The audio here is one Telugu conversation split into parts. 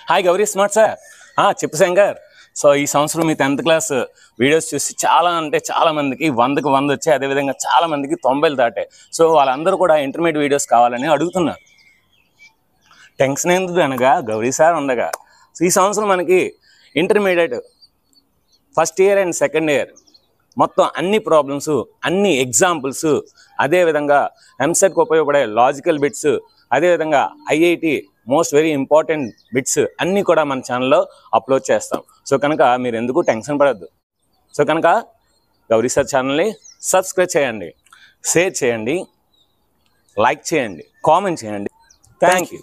Hi Gauri smart sir. చెప్పు శంకర్. సో ఈ సంవత్సరం మీ 10th క్లాస్ వీడియోస్ చూసి చాలా అంటే చాలా మందికి 100కి 100 వచ్చాయి. అదేవిధంగా చాలా మందికి 90లు దాటాయి. సో వాళ్ళందరూ కూడా ఇంటర్మీడియట్ వీడియోస్ కావాలని అడుగుతున్నారు. టెన్షన్ ఎందుకు అనగా గౌరీ సార్ ఉండగా. సో ఈ సంవత్సరం మనకి intermediate first year and second year మొత్తం అన్ని ప్రాబ్లమ్స్, అన్ని ఎగ్జాంపుల్స్, అదేవిధంగా ఎంసెట్కి ఉపయోగపడే లాజికల్ బిట్స్, అదేవిధంగా IIT most very important bits అన్నీ కూడా మన ఛానల్లో అప్లోడ్ చేస్తాం. సో కనుక మీరు ఎందుకు టెన్షన్ పడద్దు. సో కనుక గౌరీ సార్ ఛానల్ని సబ్స్క్రైబ్ చేయండి, షేర్ చేయండి, లైక్ చేయండి, కామెంట్ చేయండి. Thank you.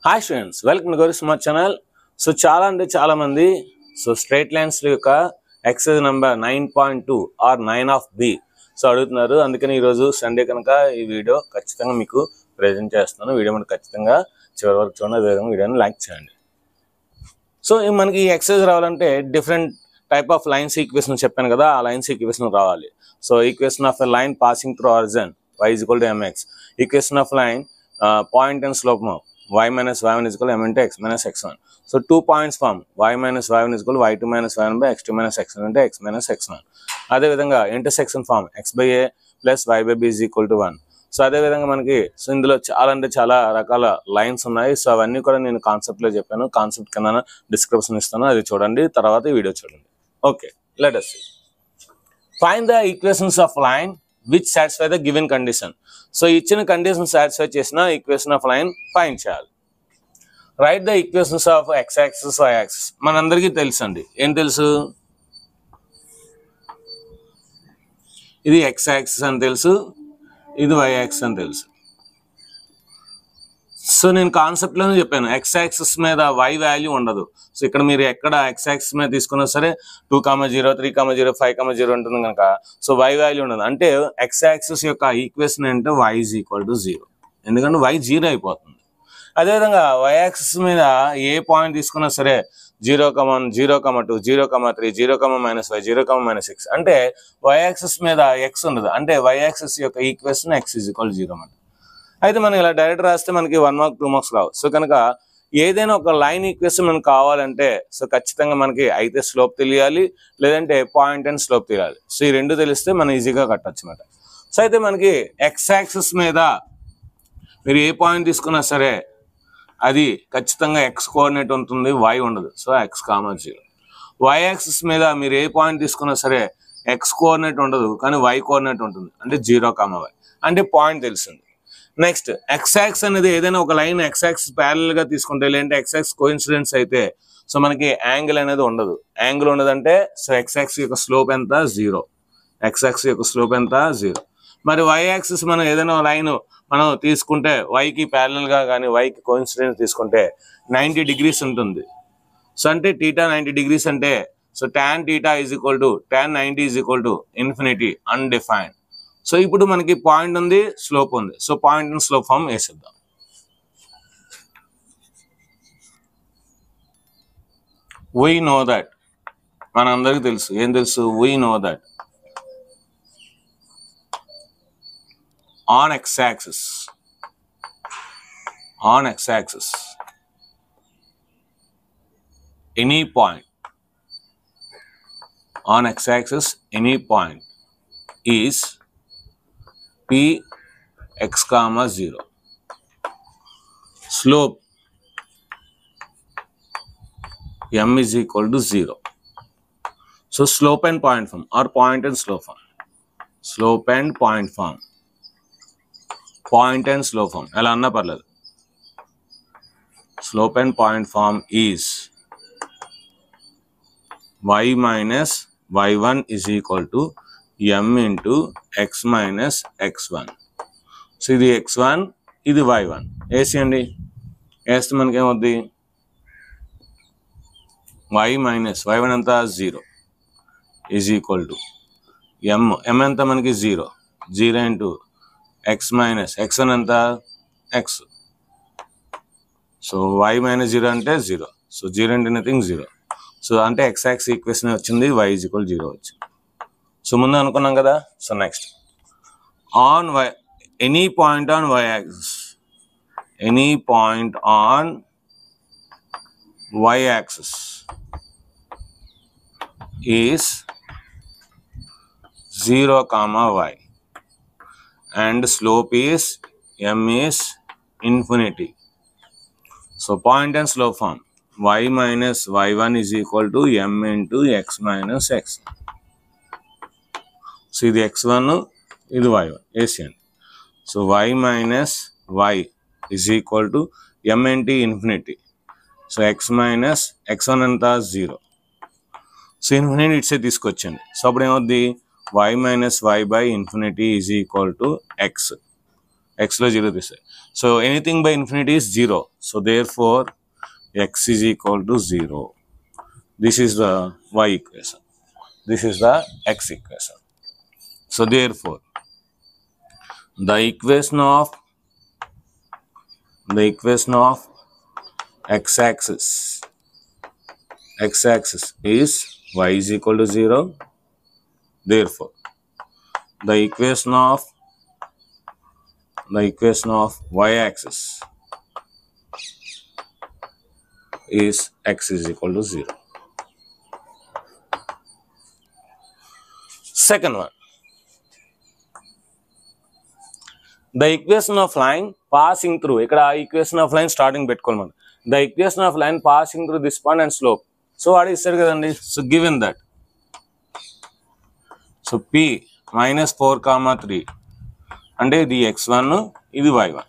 Hi students, welcome to Gauri smart channel. So చాలా అంటే చాలామంది స్ట్రైట్ లైన్స్ యొక్క exercise number 9.2 or 9 of B so అడుగుతున్నారు. అందుకని ఈరోజు సండే కనుక ఈ వీడియో ఖచ్చితంగా మీకు ప్రజెంట్ చేస్తున్నాను. వీడియో మనకు ఖచ్చితంగా చివరి వరకు చూడండి, అదేవిధంగా వీడియోని లైక్ చేయండి. సో మనకి ఈ ఎక్సర్సైజ్ రావాలంటే different type of lines equation చెప్పాను కదా, ఆ లైన్స్ ఈక్వేషన్ రావాలి. So equation of a line passing through origin y is equal to mx. Equation of line point and slope y minus y1 is equal to m into x minus x1. So 2 points form y minus y1 is equal to y2 minus y1 by x2 minus x1 into x minus x1. అదేవిధంగా intersection form x by a plus y by b is equal to 1. So అదేవిధంగా మనకి ఇందులో చాలా అంటే చాలా రకాల లైన్స్ ఉన్నాయి. సో అవన్నీ కూడా నేను కాన్సెప్ట్లో చెప్పాను. కాన్సెప్ట్ కింద డిస్క్రిప్షన్ ఇస్తాను, అది చూడండి, తర్వాత ఈ వీడియో చూడండి. Okay, let us see. Find the equations of line which satisfy the given condition. So ఇచ్చిన కండిషన్ సాటిస్ఫై చేసిన ఈక్వేషన్ ఆఫ్ లైన్ ఫైండ్ చేయాలి. Right the equations of x axis y axis. మనందరికీ తెలుసు అండి, ఏం తెలుసు, ఇది x యాక్సిస్ అని తెలుసు, ఇది y యాక్సిస్ అని తెలుసు. సో నేను కాన్సెప్ట్లోనే చెప్పాను, x యాక్సిస్ మీద y వాల్యూ ఉండదు. సో ఇక్కడ మీరు ఎక్కడ x యాక్సిస్ మీద తీసుకున్నా సరే 2,0, 3,0, 5,0 ఉంటుంది కనుక సో y వాల్యూ ఉండదు. అంటే x యాక్సిస్ యొక్క ఈక్వేషన్ అంటే y ఈజ్ ఈక్వల్ టు 0, ఎందుకంటే y 0 అయిపోతుంది. అదేవిధంగా y యాక్సిస్ మీద ఏ పాయింట్ తీసుకున్నా సరే 0,1, 0,2, 0,3, 0,-y, 0,-x అంటే y యాక్సిస్ మీద x ఉండదు. అంటే y యాక్సిస్ యొక్క ఈక్వేషన్ x ఈజ్ ఈక్వల్ 0 అన్నమాట. అయితే మనం ఇలా డైరెక్ట్ రాస్తే మనకి 1 మార్క్ 2 మార్క్స్ రావు. సో కనుక ఏదైనా ఒక లైన్ ఈక్వేషన్ మనకు కావాలంటే సో ఖచ్చితంగా మనకి అయితే స్లోప్ తెలియాలి, లేదంటే పాయింట్ అండ్ స్లోప్ తెలియాలి. సో ఈ రెండు తెలిస్తే మనం ఈజీగా కట్టచ్చు అన్నమాట. సో అయితే మనకి x యాక్సిస్ మీద మీరు ఏ పాయింట్ తీసుకున్నా సరే అది ఖచ్చితంగా x కోఆర్డినేట్ ఉంటుంది, y ఉండదు. So x, 0. y యాక్సిస్ మీద మీరు ఏ పాయింట్ తీసుకున్నా సరే x కోఆర్డినేట్ ఉండదు, కానీ y కోఆర్డినేట్ ఉంటుంది, అంటే 0, y అంటే పాయింట్ తెలిసింది. నెక్స్ట్ x యాక్సిస్ అనేది ఏదైనా ఒక లైన్ x యాక్సిస్ ప్యారలల్ గా తీసుకుంటే, లేదంటే x యాక్సిస్ కోఇన్సిడెన్స్ అయితే సో మనకి యాంగిల్ అనేది ఉండదు. యాంగిల్ ఉండదంటే సో x యాక్సిస్ యొక్క స్లోప్ ఎంత, 0. x యాక్సిస్ యొక్క స్లోప్ ఎంత, 0. మరి y యాక్సిస్ మనం ఏదైనా లైన్ మనం తీసుకుంటే y కి ప్యారలల్ గా కానీ y కి కోఇన్సిడెన్స్ తీసుకుంటే 90 degrees ఉంటుంది. సో అంటే θ 90 degrees అంటే so tan θ is equal to tan 90 is equal to infinity, undefined. So ఇప్పుడు మనకి పాయింట్ ఉంది, స్లోప్ ఉంది. So point and slope form వేసేద్దాం. వీ నో దట్, మనందరికీ తెలుసు, ఏం తెలుసు, we know that on x-axis any point on x-axis any point is p x, 0. Slope m is equal to 0. So slope and point form or point and slope form. Slope and point form. Point and slope form ఎలా అన్నా పర్లేదు. Slope and point form is y minus y1 is equal to m into x minus x1. So ఇది x1, ఇది y1 వేసేయండి. వేస్తే మనకి ఏమవుద్ది, y minus y1 అంతా 0 ఈజ్ ఈక్వల్ టు m ఎంత మనకి 0 into x minus x1 అంతా x. సో y minus 0 అంటే 0. సో 0 అంటే నథింగ్, 0. సో అంటే x యాక్సిస్ ఈక్వేషన్ వచ్చింది, y ఈజ్ ఈక్వల్ 0 వచ్చింది. సో ముందు అనుకున్నాం కదా. So next on y, any point on y axis, any point on y-axis is 0, y, and slope is m is infinity. So point and slope form y minus y1 is equal to m into x minus x. So ఇది x1, ఇది y1 వేసేయండి. So y minus y is equal to m into infinity. So x minus x1 అంతా 0. So infinity ఇట్సే తీసుకొచ్చండి. సో అప్పుడు ఏమవుద్ది, y minus y by infinity is equal to x. Xలో 0 తీస్తాయి. So anything by infinity is 0. So therefore x is equal to 0. This is the y equation. This is the x equation. So therefore the equation of x-axis is y is equal to 0. Therefore the equation of y-axis is x is equal to 0. Second one, the equation of line passing through. ఇక్కడ equation of line starting పెట్టుకోవాలి. The equation of line passing through this point and slope. So వాడు ఇస్తారు కదండి. So given that, so p minus 4, 3 అంటే ఇది x1, ఇది y1.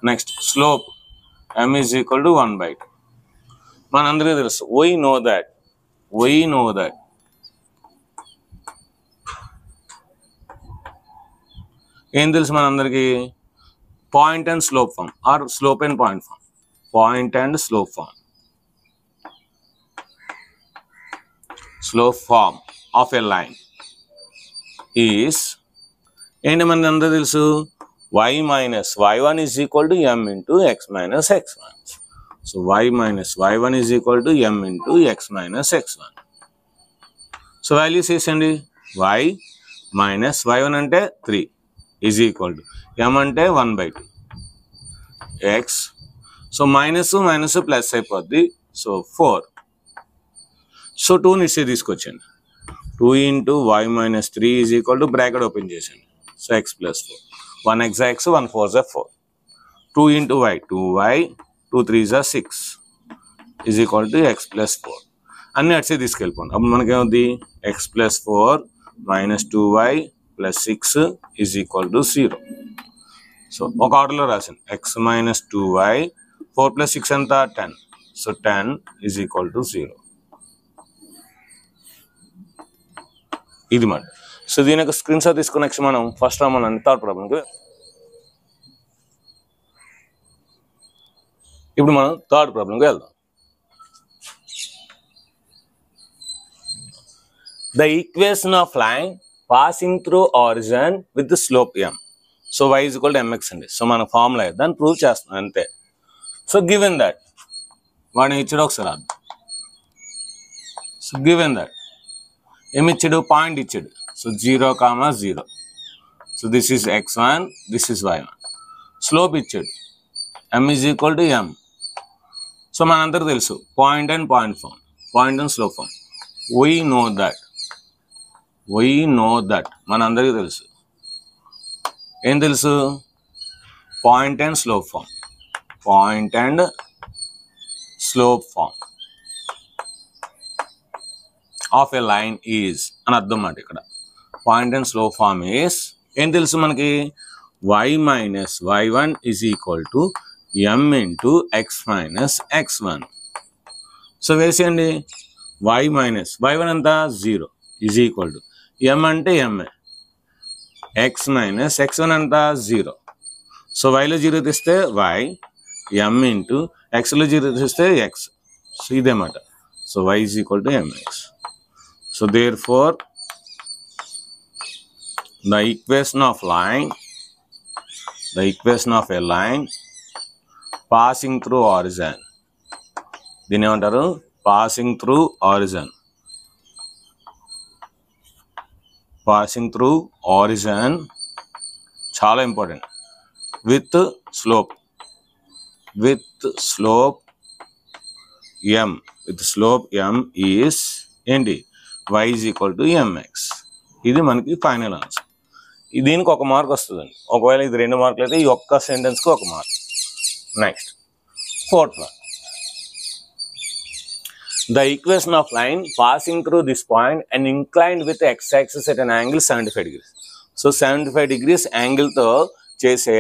Next slope m is equal to 1/2. మనందరికీ తెలుసు, we know that ఏం తెలుసు మనందరికీ, point and slope form or slope and point form. Point and slope form, slope form of a line is ఏంటి మనకి అందరూ తెలుసు, y minus y1 is equal to m into x minus x1. So y minus y1 is equal to m into x minus x1. So values వేసండి. y minus y1 అంటే 3 is equal to m అంటే 1/2 x. సో మైనస్ ప్లస్ అయిపోద్ది. సో 4. సో 2 ఇట్సే తీసుకొచ్చండి. 2 into y minus 3 is equal to bracket open చేసండి. So x plus 4. 1 x, 1 4 4. 2 into y, 2y, 2 3 6 is equal to x plus 4. అన్నీ అట్సే తీసుకెళ్ళిపోండి. అప్పుడు మనకేమవుద్ది, x plus 4 minus 2y plus 6 is equal to 0. So ఒక ఆర్డర్లో రాసాను, x minus 2y 4 plus 6 ఎంత 10. So 10 is equal to 0. ఇది మాట. సో దీని యొక్క స్క్రీన్ షాట్ తీసుకుని నెక్స్ట్ మనం ఫస్ట్ రామని థర్డ్ ప్రాబ్లంకి. ఇప్పుడు మనం థర్డ్ ప్రాబ్లంకి వెళ్దాం. The equation of line passing through origin with slope m. So y is equal to mx అండి. సో మన ఫార్ములా దాన్ని ప్రూవ్ చేస్తున్నాం అంతే. సో గివెన్ దట్ వాడిని ఇచ్చాడు ఒకసారి అర్థం. సో గివెన్ దట్ ఏమి ఇచ్చాడు, పాయింట్ ఇచ్చాడు. So 0, 0. So this is x1, this is y1. Slope ఇచ్చాడు, m is equal to m. So మనందరూ తెలుసు point and form, point and slope form. We know that మనందరికీ తెలుసు. ఏం తెలుసు, point and slope form, point and slope form of a line is అని అర్థం మాట. ఇక్కడ point and slope form is ఏం తెలుసు మనకి, y minus y1 is equal to m into x minus x1. So వేసేయండి, y minus y1 అంతా 0 is equal to m అంటే m, x minus x1 అంతా 0. సో yలో 0 తీస్తే y, m into xలో 0 తీస్తే x. సో ఇదేమాట. So y is equal to mx. So therefore the equation of a line passing through origin, దీని ఏమంటారు, passing through origin చాలా important, with slope m with slope m is ఏంటి y is equal to mx. ఇది మనకి ఫైనల్ ఆన్సర్. దీనికి ఒక మార్క్ వస్తుందండి. ఒకవేళ ఇది 2 మార్కులు అయితే ఈ ఒక్క సెంటెన్స్కి 1 mark. Next 4th one. The equation of line passing through this point and inclined with the x-axis at an angle 75 degrees. So 75 degrees angle తో చేసే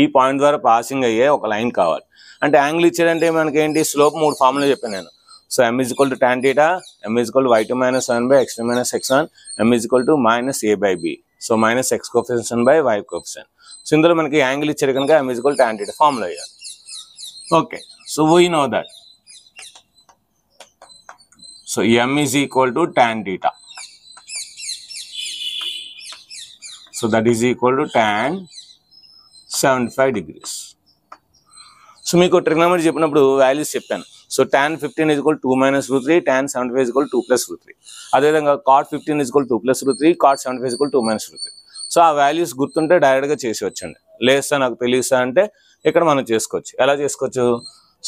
ఈ పాయింట్ ద్వారా పాసింగ్ అయ్యే ఒక లైన్ కావాలి. అంటే యాంగిల్ ఇచ్చాడంటే మనకి ఏంటి, స్లోప్ 3 ఫార్ములా చెప్పాను నేను. So m is equal to tan theta, m is equal to y2 minus 1 by x2 minus x1, m is equal to minus a by b. So minus x coefficient by y coefficient. So ఇందులో మనకి యాంగిల్ ఇచ్చాడు కనుక m is equal to tan theta formula అయ్యాలి. Okay, so we know that. So m is equal to tan theta. So that is equal to tan 75 degrees. So మీకు ట్రిగ్నోమెట్రీ చెప్పినప్పుడు వాల్యూస్ చెప్పాను. So tan 15 is equal to 2 minus root 3, tan 75 is equal to 2 plus root 3. అదేవిధంగా cot 15 is equal to 2 plus root 3, cot 75 is equal to 2 minus root 3. So ఆ వాల్యూస్ గుర్తుంటే డైరెక్ట్గా చేసి వచ్చండి. లేస్తా నాకు తెలియస్తా అంటే ఇక్కడ మనం చేసుకోవచ్చు. ఎలా చేసుకోవచ్చు?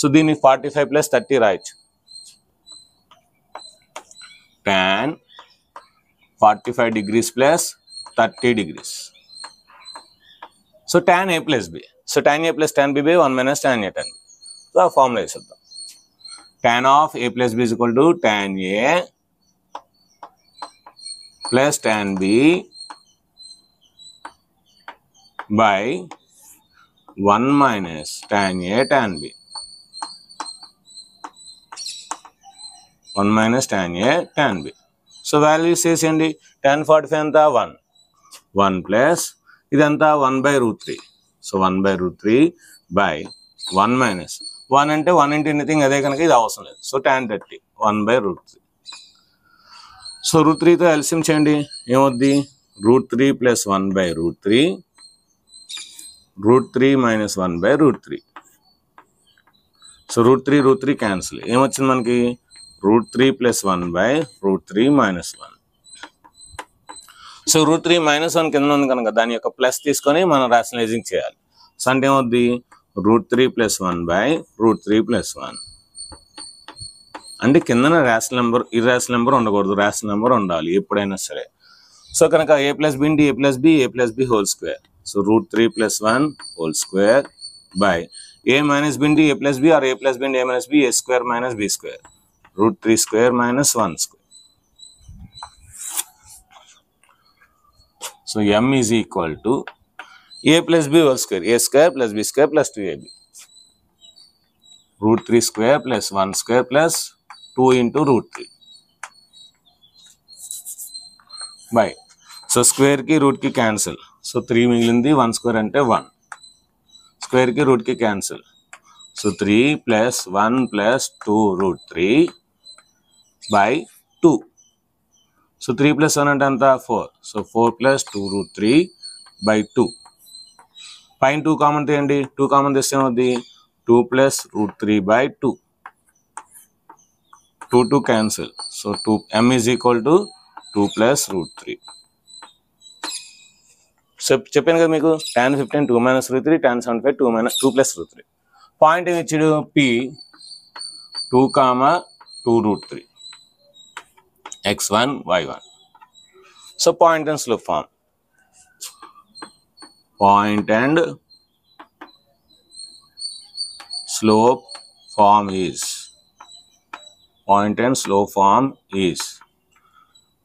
సో దీన్ని 45 plus 30 రాయొచ్చు. tan 45 degrees plus 30 degrees. So tan a plus b. So tan a plus tan b by 1 minus tan a tan b. So ఆ ఫార్ములా వేసేద్దాం. tan of a plus b is equal to tan a plus tan b by 1 minus tan a tan b. 1 minus tan a tan b. So values వేసేయండి. tan 45 ఎంత 1, 1 ప్లస్ ఇదంతా 1 by root 3. So 1 by root 3 by 1 minus 1 అంటే 1 into ఎనీథింగ్, అదే కనుక ఇది అవసరం లేదు. So tan 30 1 by root 3. So root 3తో ఎల్సిఎం చేయండి, ఏమవుద్ది? root 3 plus 1 by root 3, root 3 minus 1 by root 3. So root 3 cancel, ఏమొచ్చింది మనకి? root 3 plus 1 by root 3 minus 1. So root 3 minus 1 కింద ఉంది కనుక దాని యొక్క ప్లస్ తీసుకొని మనం రేషనలైజింగ్ చేయాలి. సో అంటే ఏమవుద్ది? root 3 plus 1 by root 3 plus 1. అంటే కిందన రేషనల్ నెంబర్, ఇర్రేషనల్ నెంబర్ ఉండకూడదు, రేషనల్ నెంబర్ ఉండాలి ఎప్పుడైనా సరే. సో కనుక a plus b into a plus b whole square. So root 3 plus 1 whole square by a minus b into a plus b or a plus b into a minus b, a square minus b square. root 3 square minus 1 square. So m is equal to a plus b whole square, a square plus b square plus 2ab. root 3 square plus 1 square plus 2 into root 3 by. So square ki root ki cancel. So 3 మిగిలింది, 1 square అంటే 1. Square ki root ki cancel. So 3 plus 1 plus 2 root 3 by 2. So 3 plus 1 అంటే అంత 4. So 4 plus 2 root 3 by 2. పైన 2 కామన్ తీయండి, 2 కామన్ తీస్తే ఏమవుద్ది? 2 plus root 3 by 2. 2 cancel. So m is equal to 2 plus root 3. So చెప్పాను కదా మీకు, tan 15 2 minus root 3, tan 75 2 plus root 3. Point ఏమి ఇచ్చాడు? p 2, 2 root 3 x1 y1. So point and slope form. Point and slope form is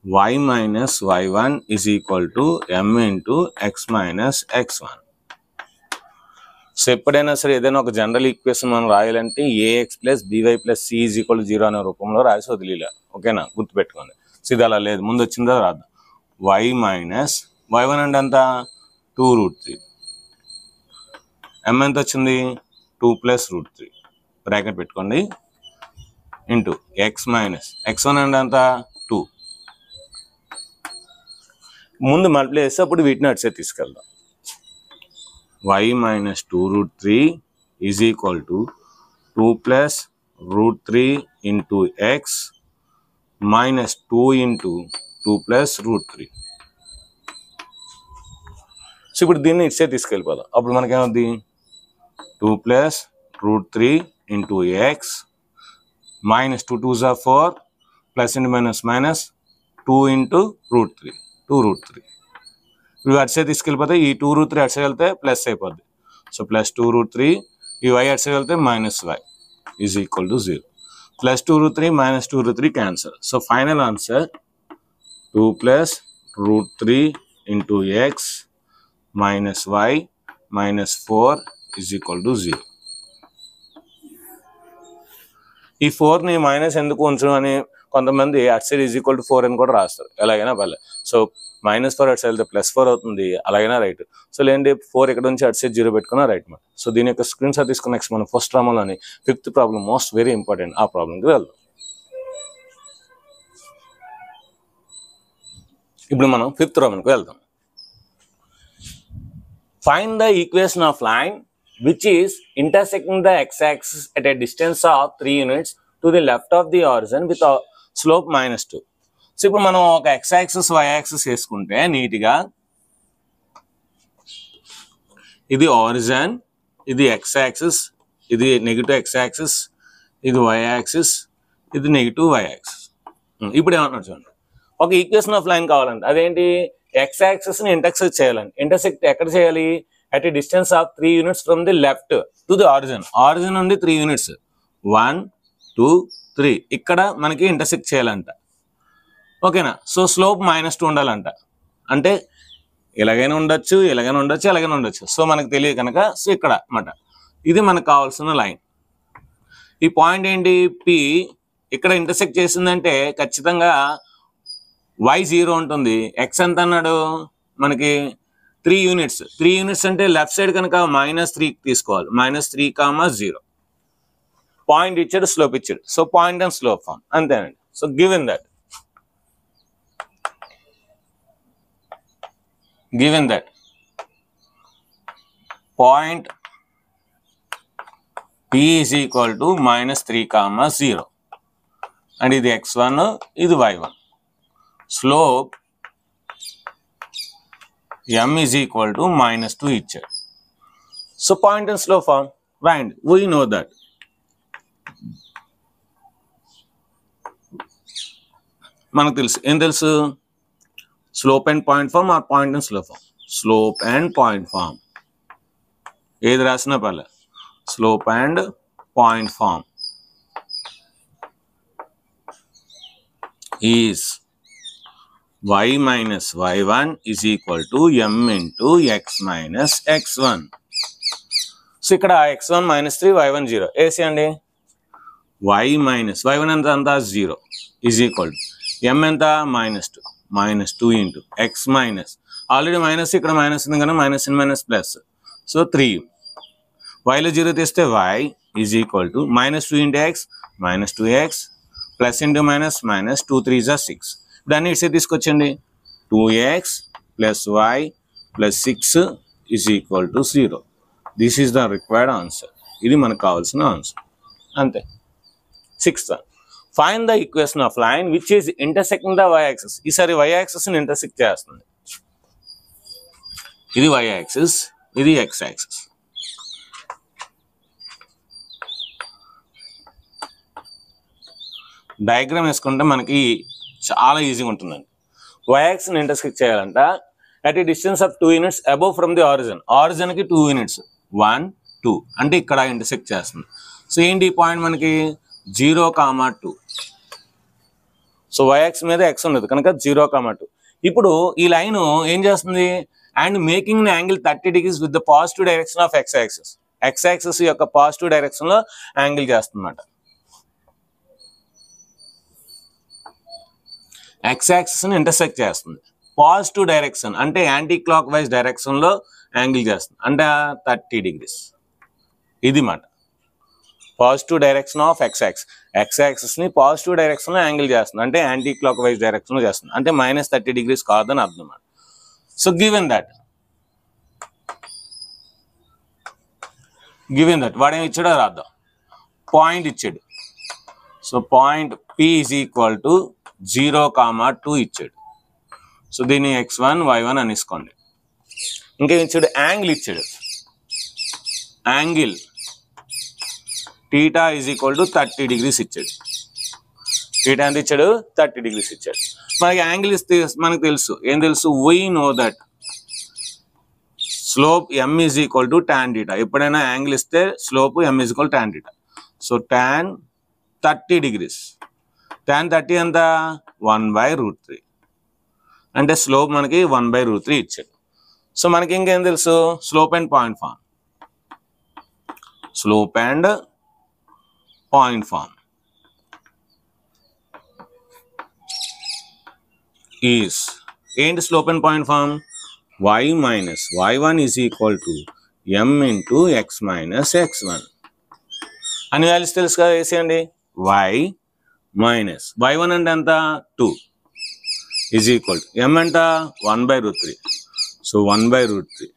y minus y1 is equal to m into x minus x1. So ఎప్పుడైనా సరే ఏదైనా ఒక జనరల్ ఈక్వేషన్ మనం రాయాలంటే ax plus by plus c is equal to 0 అనే రూపంలో రాసి వదిలేలా. ఓకేనా, గుర్తుపెట్టుకోండి. సో ఇది అలా లేదు, ముందు వచ్చిందో రాద్దాం. y మైనస్ y1 అంటే ఎంత? 2 root 3. m ఎంత వచ్చింది? 2 plus root 3 బ్రాకెట్ పెట్టుకోండి ఇంటూ x మైనస్ x1 అంటే ఎంత? 2. ముందు మల్టిప్లై చేస్తే అప్పుడు వీటిని అటు సైడ్ తీసుకెళ్దాం. y minus 2 root 3 is equal to 2 plus root 3 into x minus 2 into 2 plus root 3. So ఇప్పుడు దీన్ని ఇటు సైడ్ తీసుకెళ్ళిపోదాం. అప్పుడు మనకేమవుద్ది? 2 plus root 3 into x minus 2 2s are 4, plus into minus minus 2 into root 3, 2 root 3. ఇవి అటు సైడ్ తీసుకెళ్ళిపోతే ఈ 2 root 3 అటు సైడ్ వెళ్తే ప్లస్ అయిపోద్ది. సో ప్లస్ 2 root 3, ఈ y అటు సైడ్ వెళ్తే minus y is equal to 0. Plus 2 root 3 minus 2 root 3 cancel. So final answer 2 plus root 3 into x minus y minus 4 is equal to 0. ఈ 4ని మైనస్ ఎందుకు ఉంచడం అని కొంతమంది at side is equal to 4 అని కూడా రాస్తారు. ఎలాగైనా పర్లేదు. సో -4 అటు సైడ్ వెళ్తే +4 అవుతుంది, అలాగైనా రైట్. సో లేదంటే 4 ఇక్కడ నుంచి అటు సైడ్ 0 పెట్టుకున్నా రైట్ మాట. సో దీని యొక్క స్క్రీన్ షాట్ తీసుకున్న నెక్స్ట్ మనం ఫస్ట్ ప్రాబ్లంలోని 5th problem most very important, ఆ ప్రాబ్లంకి వెళ్దాం. ఇప్పుడు మనం 5th ప్రాబ్లంకి వెళ్దాం. Find the equation of line which is intersecting the x-axis at a distance of 3 units to the left of the origin with a slope -2. So ఇప్పుడు మనం ఒక x-axis y-axis వేసుకుంటే నీట్గా ఇది ఆరిజిన్, ఇది x-axis, ఇది నెగిటివ్ x-axis, ఇది y-axis, ఇది నెగిటివ్ y-axis. ఇప్పుడు ఏమంటున్నారు చూడండి, ఒక ఈక్వేషన్ ఆఫ్ లైన్ కావాలంటే అదేంటి, x-axis ని ఇంటర్సెక్ట్ చేయాలండి. ఇంటర్సెక్ట్ ఎక్కడ చేయాలి, at a distance of 3 units from the left to the origin. Origin నుండి 3 units 1 2 3 ఇక్కడ మనకి ఇంటర్సెక్ట్ చేయాలంట. ఓకేనా. సో స్లోప్ -2 ఉండాలంట. అంటే ఎలాగైనా ఉండొచ్చు, ఎలాగైనా ఉండొచ్చు, ఎలాగైనా ఉండొచ్చు. సో మనకు తెలియదు కనుక సో ఇక్కడ అన్నమాట ఇది మనకు కావాల్సిన లైన్. ఈ పాయింట్ ఏంటి, P ఇక్కడ ఇంటర్సెక్ట్ చేసిందంటే ఖచ్చితంగా y 0 ఉంటుంది. x ఎంత అన్నాడు మనకి 3 units. 3 units అంటే లెఫ్ట్ సైడ్ కనుక -3 తీసుకోవాలి. -3, 0 పాయింట్ ఇచ్చాడు, స్లోప్ ఇచ్చాడు. So point and slope form అంతేనండి. So given that point P is equal to -3, 0 and ఇది x1, ఇది y1. Slope m is equal to -2 ఇచ్చాడు. So point and slope form right. We know that మనకు తెలుసు. ఏం తెలుసు, slope and point form or point and slope form. Slope and point form ఏది రాసినా పర్లేదు. Slope and point form is y minus y1 is equal to m into x minus x1. So ఇక్కడ x1 -3, y1 0 వేసి అండి. y minus y1 ఎంత 0 is equal to m ఎంత -2 into x minus already minus ఇక్కడ మైనస్ ఉంది కనుక minus in minus plus. So 3 yలో 0 తీస్తే y is equal to -2 into x -2x plus into minus minus 2 3s are 6. దాన్ని ఇటు తీసుకొచ్చండి. 2x plus y plus 6 is equal to 0. This is the required answer. ఇది మనకు కావాల్సిన ఆన్సర్ అంతే. 6th find the equation of line which is intersecting the y-axis. ఈసారి y-axis ని ఇంటర్సెక్ట్ చేస్తుంది. ఇది y-axis, ఇది x-axis. డయాగ్రామ్ వేసుకుంటే మనకి చాలా ఈజీగా ఉంటుందండి. y-axis ని ఇంటర్సెక్ట్ చేయాలంట at a distance of 2 units above from the origin. ఆరిజిన్కి 2 units 1 2 అంటే ఇక్కడ ఇంటర్సెక్ట్ చేస్తుంది. సో ఏంటి ఈ పాయింట్ మనకి 0, 2. సో y-axis మీద x ఉండదు కనుక 0, 2. ఇప్పుడు ఈ లైన్ ఏం చేస్తుంది, and making angle 30 degrees with the positive direction of x-axis. x-axis యొక్క పాజిటివ్ డైరెక్షన్ లో యాంగిల్ చేస్తుందన్నమాట. x-axis ని ఇంటర్సెక్ట్ చేస్తుంది. పాజిటివ్ డైరెక్షన్ అంటే anti clockwise direction low angle చేస్తుంది అంటే 30 degrees. ఇది మాట పాజిటివ్ డైరెక్షన్ ఆఫ్ x-axis ని పాజిటివ్ డైరెక్షన్ లో యాంగిల్ చేస్తుంది అంటే యాంటీ క్లాక్ వైజ్ డైరెక్షన్ లో చేస్తుంది అంటే -30 degrees కాదని అర్థం అన్నమాట. సో గివెన్ దట్ వాడు ఏమి ఇచ్చాడో రాద్దాం. పాయింట్ ఇచ్చాడు. So point P is equal to 0, 2 ఇచ్చాడు. సో దీన్ని x1 y1 అనేసుకోండి. ఇంకేం ఇచ్చాడు, యాంగిల్ ఇచ్చాడు. Angle T theta is equal to 30 degrees ఇచ్చాడు. theta ఎంత ఇచ్చాడు? 30 degrees ఇచ్చాడు. మనకి యాంగిల్ ఇస్తే మనకు తెలుసు, ఏం తెలుసు? we know that slope m is equal to tan theta. ఎప్పుడైనా యాంగిల్ ఇస్తే slope m is equal to tan theta. So tan 30 degrees. tan 30 ఎంత? 1/√3. అంటే స్లోప్ మనకి 1/√3 ఇచ్చాడు. సో మనకి ఇంకేం తెలుసు? Slope and point form. Slope and point form is ఏంటి? Slope and point form y minus y1 is equal to m into x minus x1 అని వాల్యూస్ తెలుసు కదా, వేసేయండి. y minus y1 అంటే ఎంత? 2 is equal to m అంటే 1/√3. సో 1/√3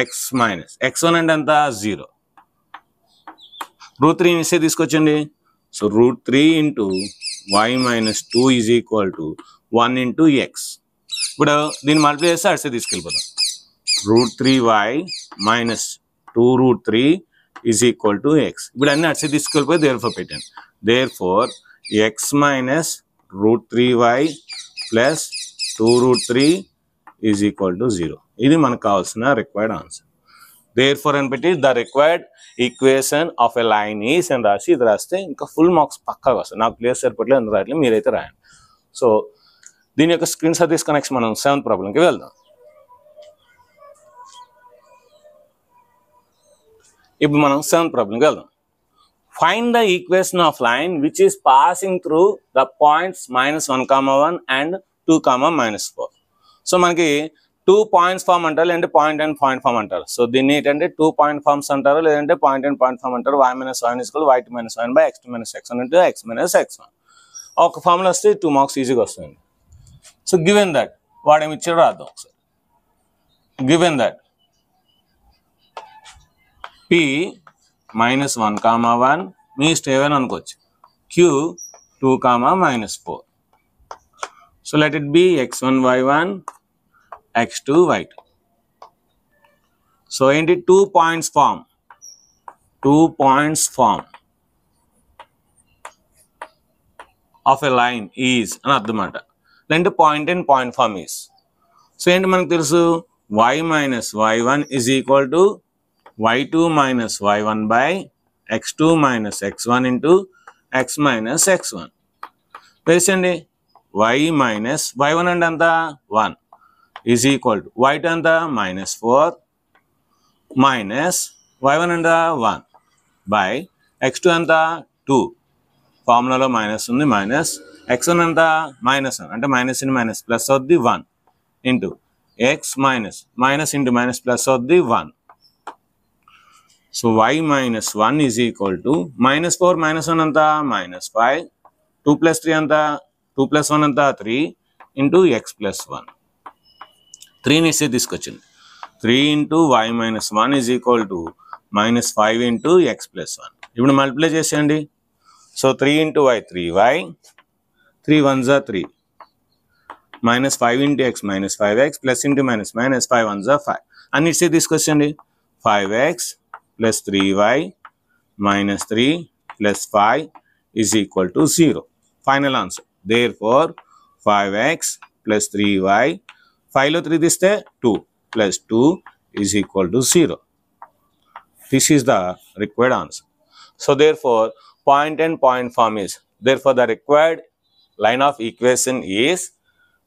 x minus x1 అంటే ఎంత? 0. √3 ఇస్తే తీసుకొచ్చండి. So √3 into y minus 2 is equal to 1 into x. ఇప్పుడు దీన్ని మల్టిప్లై చేస్తే అడిసే తీసుకెళ్ళిపోతాం. √3y minus 2√3 is equal to x. ఇప్పుడు అన్ని అడిసే తీసుకెళ్ళిపోయి దేర్ఫోర్ పెట్టండి. Therefore x minus √3y plus 2√3 is equal to 0. ఇది మనకు కావాల్సిన రిక్వైర్డ్ ఆన్సర్. దేర్ఫోర్ అని పెట్టి the required equation of a line is అని రాసి ఇది రాస్తే ఇంకా ఫుల్ మార్క్స్ పక్కాగా వస్తాయి. నాకు ప్లేస్ సరిపట్లేదు అందుకు రాయట్లేదు, మీరైతే రాయండి. సో దీని యొక్క స్క్రీన్ షాట్ తీసుకొని నెక్స్ట్ మనం 7th ప్రాబ్లంకి వెళ్దాం. ఇప్పుడు మనం 7th ప్రాబ్లంకి వెళ్దాం. Find the equation of line which is passing through the points -1,1 and 2, -4. So మనకి 2 పాయింట్స్ ఫామ్ అంటారు, లేదంటే పాయింట్ అండ్ పాయింట్ ఫామ్ అంటారు. సో దీన్ని ఏంటంటే 2 పాయింట్ ఫార్మ్స్ అంటారు, లేదంటే పాయింట్ అండ్ పాయింట్ ఫామ్ అంటారు. y - 1 = y2 - 1 by x2 - x1 into x - x1. ఒక ఫార్ములా వస్తే 2 మార్క్స్ ఈజీగా వస్తుంది. సో గివెన్ దట్ వాడేమి ఇచ్చాడో రాద్దాం ఒకసారి. గివెన్ దట్ p -1, మీ స్టేవెన్ అనుకోవచ్చు, q 2, -4. So let it be x1 y1 x2 y2. So ఏంటి? 2 points form of a line is అని అర్థమాట. లేదంటే point and point form is. So ఏంటి మనకు తెలుసు? y minus y1 is equal to y2 minus y1 by x2 minus x1 into x minus x1. వేసండి. y minus y1 అంటే ఎంత? 1 is equal to y2 ఎంత? -4 minus y1 ఎంత? 1 by x2 ఎంత? 2. ఫార్ములాలో మైనస్ ఉంది, మైనస్ x1 ఎంత? -1 అంటే మైనస్ ఇంటూ మైనస్ ప్లస్ అవుద్ది 1 into x minus into minus plus అవుద్ది 1. So y minus 1 is equal to -4 -1 ఎంత? -5. 2 + 3 ఎంత? 2 + 1 ఎంత? 3 ఇంటూ x + 1. 3ని ఇస్తే తీసుకొచ్చింది. 3 into y minus 1 is equal to -5 into x plus 1. ఇప్పుడు మల్టిప్లై చేసేయండి. So 3 into y 3y, 3 1s are 3, -5 into x -5x, plus into minus -5 1s are 5. అన్నిటిసే తీసుకొచ్చండి. 5x plus 3y minus 3 plus 5 is equal to 0. Final answer. Therefore 5x plus 3y, 5లో 3 తీస్తే 2 plus 2 is equal to 0. This is the required answer. So therefore point and point form is, therefore the required line of equation is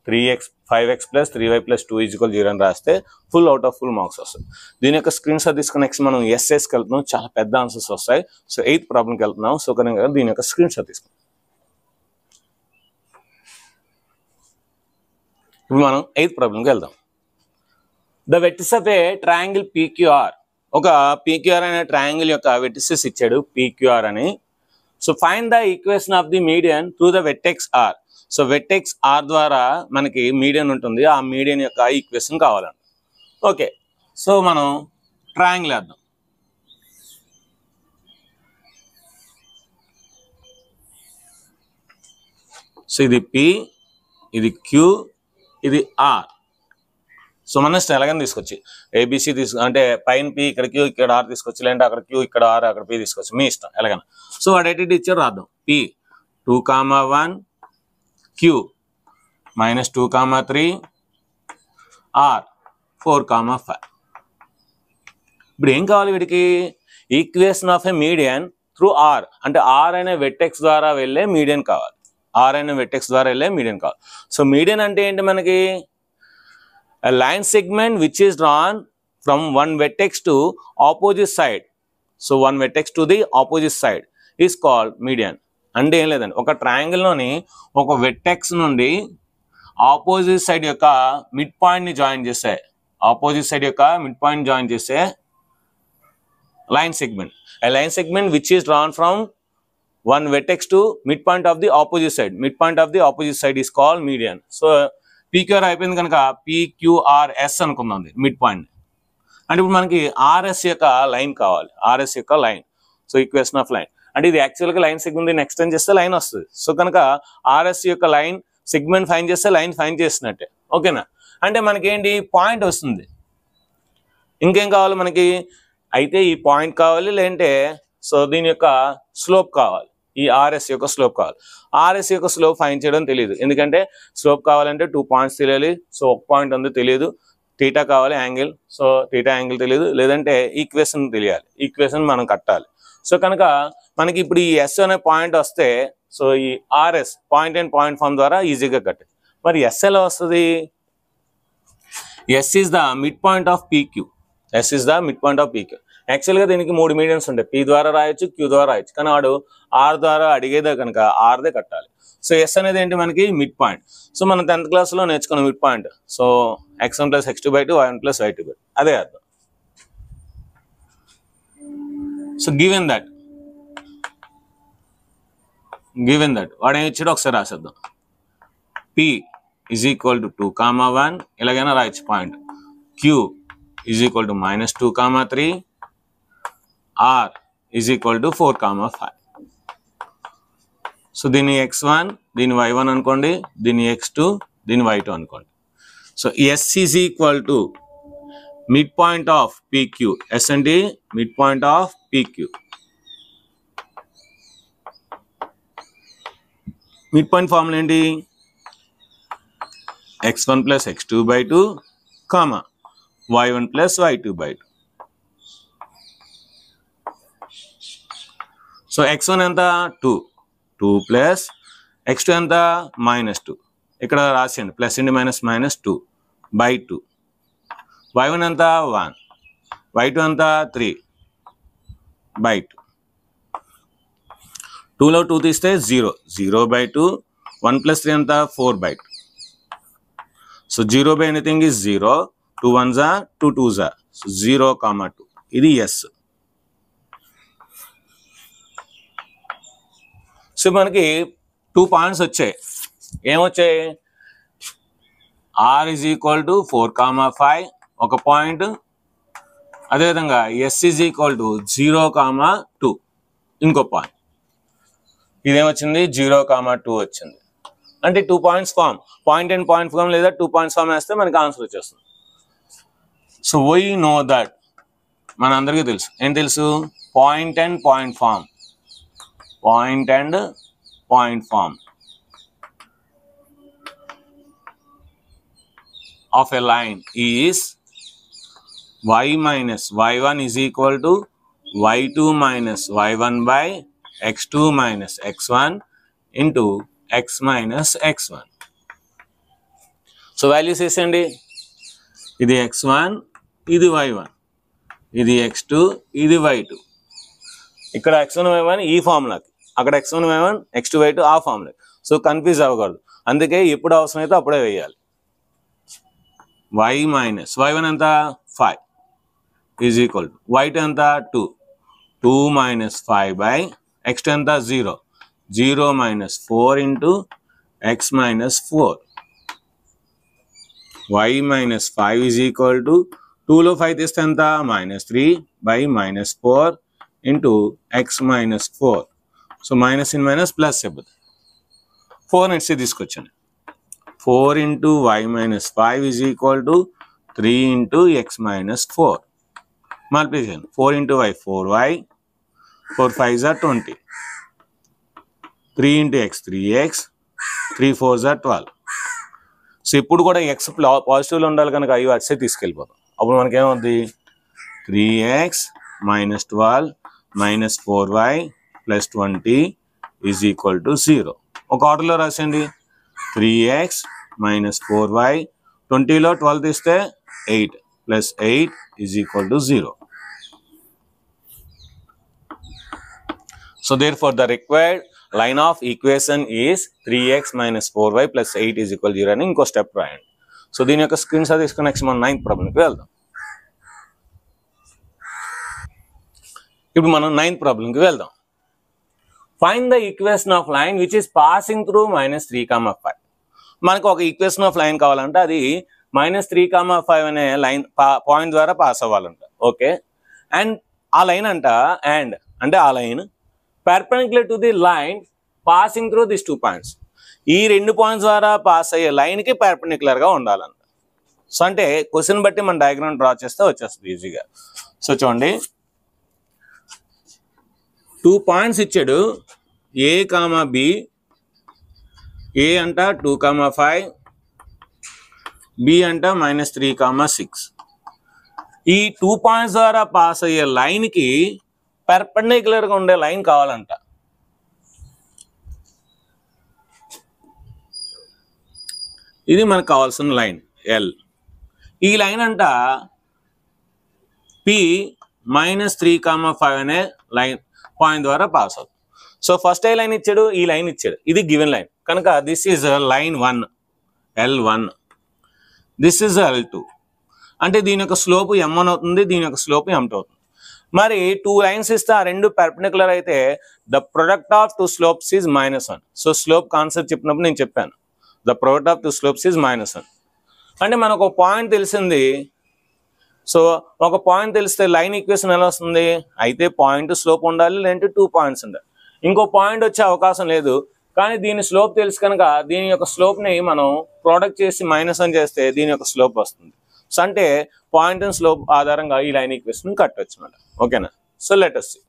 3x 5x plus 3y plus 2 is equal to 0 అని రాస్తే full out of full marks వస్తుంది. దీని యొక్క స్క్రీన్ షాట్ తీసుకుని నెక్స్ట్ మనం ఎస్ఎస్కి వెళ్తున్నాం. చాలా పెద్ద ఆన్సర్స్ వస్తాయి. సో 8th ప్రాబ్లంకి వెళ్తున్నాం. సో కనుక దీని యొక్క స్క్రీన్ షాట్ తీసుకున్నాం. ఇప్పుడు మనం 8th ప్రాబ్లంకి వెళ్దాం. The vertices of a triangle PQR, ఒక PQR అనే ట్రయాంగిల్ యొక్క వెర్టిసెస్ ఇచ్చాడు PQR అని. So find the equation of the median through the vertex R. So vertex R ద్వారా మనకి మీడియన్ ఉంటుంది, ఆ మీడియన్ యొక్క ఈక్వేషన్ కావాలండి. ఓకే, సో మనం ట్రయాంగిల్ వేద్దాం. సో ఇది P, ఇది Q, ఇది R. సో మన ఇష్టం ఎలాగని తీసుకొచ్చి ఏబిసి అంటే పైన పి ఇక్కడ క్యూ ఇక్కడ ఆర్ తీసుకొచ్చి, లేదంటే అక్కడ క్యూ ఇక్కడ ఆర్ అక్కడ పి తీసుకొచ్చి, మీ ఇష్టం ఎలాగైనా. సో వాడు ఎయిటీ ఇచ్చారు రాద్దాం. P 2,1 Q -2,3 or 4,5. ఇప్పుడు ఏం కావాలి వీడికి? Equation of a median through R, అంటే ఆర్ అనే వెట్టెక్స్ ద్వారా వెళ్ళే మీడియన్ కావాలి. ఆర్ అనే వెట్టెక్స్ ద్వారా వెళ్ళే మీడియన్ కావాలి. సో మీడియన్ అంటే ఏంటి మనకి? A line segment which is drawn from one vertex to opposite side. So one vertex to the opposite side is called median. అంటే ఏం లేదండి, ఒక ట్రయాంగిల్ లోని ఒక వెట్టెక్స్ నుండి ఆపోజిట్ సైడ్ యొక్క మిడ్ పాయింట్ ని జాయిన్ చేస్తే, ఆపోజిట్ సైడ్ యొక్క మిడ్ పాయింట్ జాయిన్ చేస్తే line segment. A line segment which is drawn from one vertex to midpoint of the opposite side. Midpoint of the opposite side is called median. So PQR అయిపోయింది కనుక PQRS అనుకుందాం మిడ్ పాయింట్. అంటే ఇప్పుడు మనకి ఆర్ఎస్ యొక్క లైన్ కావాలి, ఆర్ఎస్ యొక్క line. So equation of line అంటే ఇది యాక్చువల్గా లైన్ సెగ్మెంట్ దీన్ని ఎక్స్టెండ్ చేస్తే లైన్ వస్తుంది. సో కనుక ఆర్ఎస్ యొక్క లైన్ సెగ్మెంట్ ఫైన్ చేస్తే లైన్ ఫైన్ చేసినట్టే, ఓకేనా? అంటే మనకి ఏంటి? పాయింట్ వస్తుంది. ఇంకేం కావాలి మనకి? అయితే ఈ పాయింట్ కావాలి, లేదంటే సో దీని యొక్క స్లోప్ కావాలి, ఈ ఆర్ఎస్ యొక్క స్లోప్ కావాలి. ఆర్ఎస్ యొక్క స్లోప్ ఫైన్ చేయడం తెలియదు, ఎందుకంటే స్లోప్ కావాలంటే 2 పాయింట్స్ తెలియాలి. సో ఒక పాయింట్ ఉంది తెలియదు. థీటా కావాలి యాంగిల్, సో థీటా యాంగిల్ తెలియదు, లేదంటే ఈక్వేషన్ తెలియాలి, ఈక్వేషన్ మనం కట్టాలి. సో కనుక మనకి ఇప్పుడు ఈ ఎస్ అనే పాయింట్ వస్తే, సో ఈ RS point and point form ద్వారా ఈజీగా కట్టాలి. మరి ఎస్ ఎలా వస్తుంది? S is the mid point of PQ. S is the mid point of PQ. యాక్చువల్గా దీనికి 3 మీడియన్స్ ఉంటాయి, పి ద్వారా రాయొచ్చు, క్యూ ద్వారా రాయొచ్చు, కానీ వాడు ఆర్ ద్వారా అడిగేదే కనుక ఆర్దే కట్టాలి. సో ఎస్ అనేది ఏంటి మనకి? Mid point. సో మనం 10th క్లాస్లో నేర్చుకున్న mid point. So x1 + x2/2 y1 + y2/2 అదే అర్థం. సో గివెన్ దట్ వాడు ఏమి ఇచ్చాడో ఒకసారి రాసేద్దాం. P = 2,1 ఇలాగైనా రాయొచ్చు పాయింట్. Q = -2,3 R = 4,5. సో దీన్ని x1, దీన్ని y1 అనుకోండి, దీన్ని x2, దీన్ని y2 అనుకోండి. So S = mid point of PQ. S అంటే mid point of PQ. Mid point formula ఏంటి? x1 + x2/2, y1 + y2/2. So x1 ఎంత? 2 + x2 ఎంత? -2. ఇక్కడ రాసేయండి, ప్లస్ ఇండి -2/2. y1 ఎంత? 1. y2 ఎంత? 3/2. 2లో 2 తీస్తే 0/2. 1 + 3 ఎంత? 4/2. So 0/anything is 0. 2 1s are 2 2s are. So 0,2 ఇది ఎస్. సో మనకి 2 పాయింట్స్ వచ్చాయి. ఏమొచ్చాయి? R = 4,5 ఒక పాయింట్, అదేవిధంగా S = 0,2 ఇంకో పాయింట్. ఇదేమొచ్చింది? 0,2 వచ్చింది. అంటే 2 points form, point and point form లేదా 2 పాయింట్స్ ఫామ్ వేస్తే మనకి ఆన్సర్ వచ్చేస్తుంది. సో వై నో దట్, మన అందరికీ తెలుసు. ఏం తెలుసు? Point and point form. Point and point form of a line is y minus y1 = y2 minus y1/x2 minus x1 into x minus x1. So values వేసేయండి. ఇది x1, ఇది y1, ఇది x2, ఇది y2. ఇక్కడ x1 y1 ఈ ఫార్ములాకి, అక్కడ x1 y1 x2 y2 ఆ ఫార్ములాకి. సో కన్ఫ్యూజ్ అవ్వకూడదు, అందుకే ఎప్పుడు అవసరమైతే అప్పుడే వేయాలి. y minus y1 ఎంత? 5 = y2 ఎంత? 2. 2 - 5/x2 ఎంత? 0. 0 - 4 into x - 4. y - 5 = 2లో 5 తీస్తే ఎంత? -3/-4 into x - 4. So minus in minus plus అయిపోతుంది. 4 నెక్స్ట్ తీసుకొచ్చాను. 4 into y - 5 = 3 into x minus 4. Multiplication 4 into y 4y, 4 5s are 20. 3 into x 3x, 3 4s are 12. So ఇప్పుడు కూడా ఎక్స్ పాజిటివ్లో ఉండాలి కనుక అవి వచ్చే తీసుకెళ్ళిపోతాం. అప్పుడు మనకేమవుద్ది 3x minus 12 minus 4y plus 20 is equal to 0. ఒక ఆర్డర్లో రాసండి 3x minus 4y 20లో 12 తీస్తే 8 plus 8 is equal to 0. So therefore the required line of equation is 3x minus 4y plus 8 is equal to 0 అని ఇంకో స్టెప్ రాయండి. సో దీని యొక్క స్క్రీన్ షాట్ తీసుకుని నెక్స్ట్ మనం 9th ప్రాబ్లంకి వెళ్దాం. ఇప్పుడు మనం 9th ప్రాబ్లంకి వెళ్దాం. Find the equation of line which is passing through -3, 5. మనకు ఒక ఈక్వేషన్ ఆఫ్ లైన్ కావాలంటే అది -3, 5 అనే లైన్ పాయింట్ ద్వారా పాస్ అవ్వాలంట. ఓకే, అండ్ ఆ లైన్ అంటే ఆ line perpendicular to the line passing through this 2 points. ఈ 2 పాయింట్స్ ద్వారా పాస్ అయ్యే లైన్కి పర్పెండిక్యులర్గా ఉండాలంట. సో అంటే క్వశ్చన్ బట్టి మన డయాగ్రామ్ డ్రా చేస్తే వచ్చేస్తుంది ఈజీగా. సో చూడండి 2 పాయింట్స్ ఇచ్చాడు, ఏ కామా బి. ఏ అంట 2, 5, బి అంట -3, 6. ఈ 2 పాయింట్స్ ద్వారా పాస్ అయ్యే లైన్కి పర్పెండిక్యులర్గా ఉండే లైన్ కావాలంట. ఇది మనకు కావాల్సిన లైన్ ఎల్. ఈ లైన్ అంట పి -3, 5 అనే లైన్ పాయింట్ ద్వారా పాస్ అవుతుంది. సో ఫస్ట్ ఏ లైన్ ఇచ్చాడు, ఈ లైన్ ఇచ్చాడు, ఇది గివెన్ లైన్ కనుక this is line 1 L1, this is L2. అంటే దీని యొక్క స్లోప్ M1 అవుతుంది, దీని యొక్క స్లోప్ M2 అవుతుంది. మరి 2 లైన్స్ ఇస్తే ఆ 2 పర్పెండిక్యులర్ అయితే the product of 2 slopes is -1. So slope concept చెప్పినప్పుడు నేను చెప్పాను the product of 2 slopes is -1. అంటే మనకు ఒక పాయింట్ తెలిసింది. సో ఒక పాయింట్ తెలిస్తే లైన్ ఈక్వేషన్ ఎలా వస్తుంది, అయితే పాయింట్ స్లోప్ ఉండాలి, లేదంటే 2 పాయింట్స్ ఉండాలి. ఇంకో పాయింట్ వచ్చే అవకాశం లేదు, కానీ దీని స్లోప్ తెలుసు కనుక దీని యొక్క స్లోప్ని మనం ప్రోడక్ట్ చేసి -1 చేస్తే దీని యొక్క స్లోప్ వస్తుంది. సో అంటే పాయింట్ అండ్ స్లోప్ ఆధారంగా ఈ లైన్ ఈక్వేషన్ కట్టవచ్చు అన్నమాట. ఓకేనా? So let us see.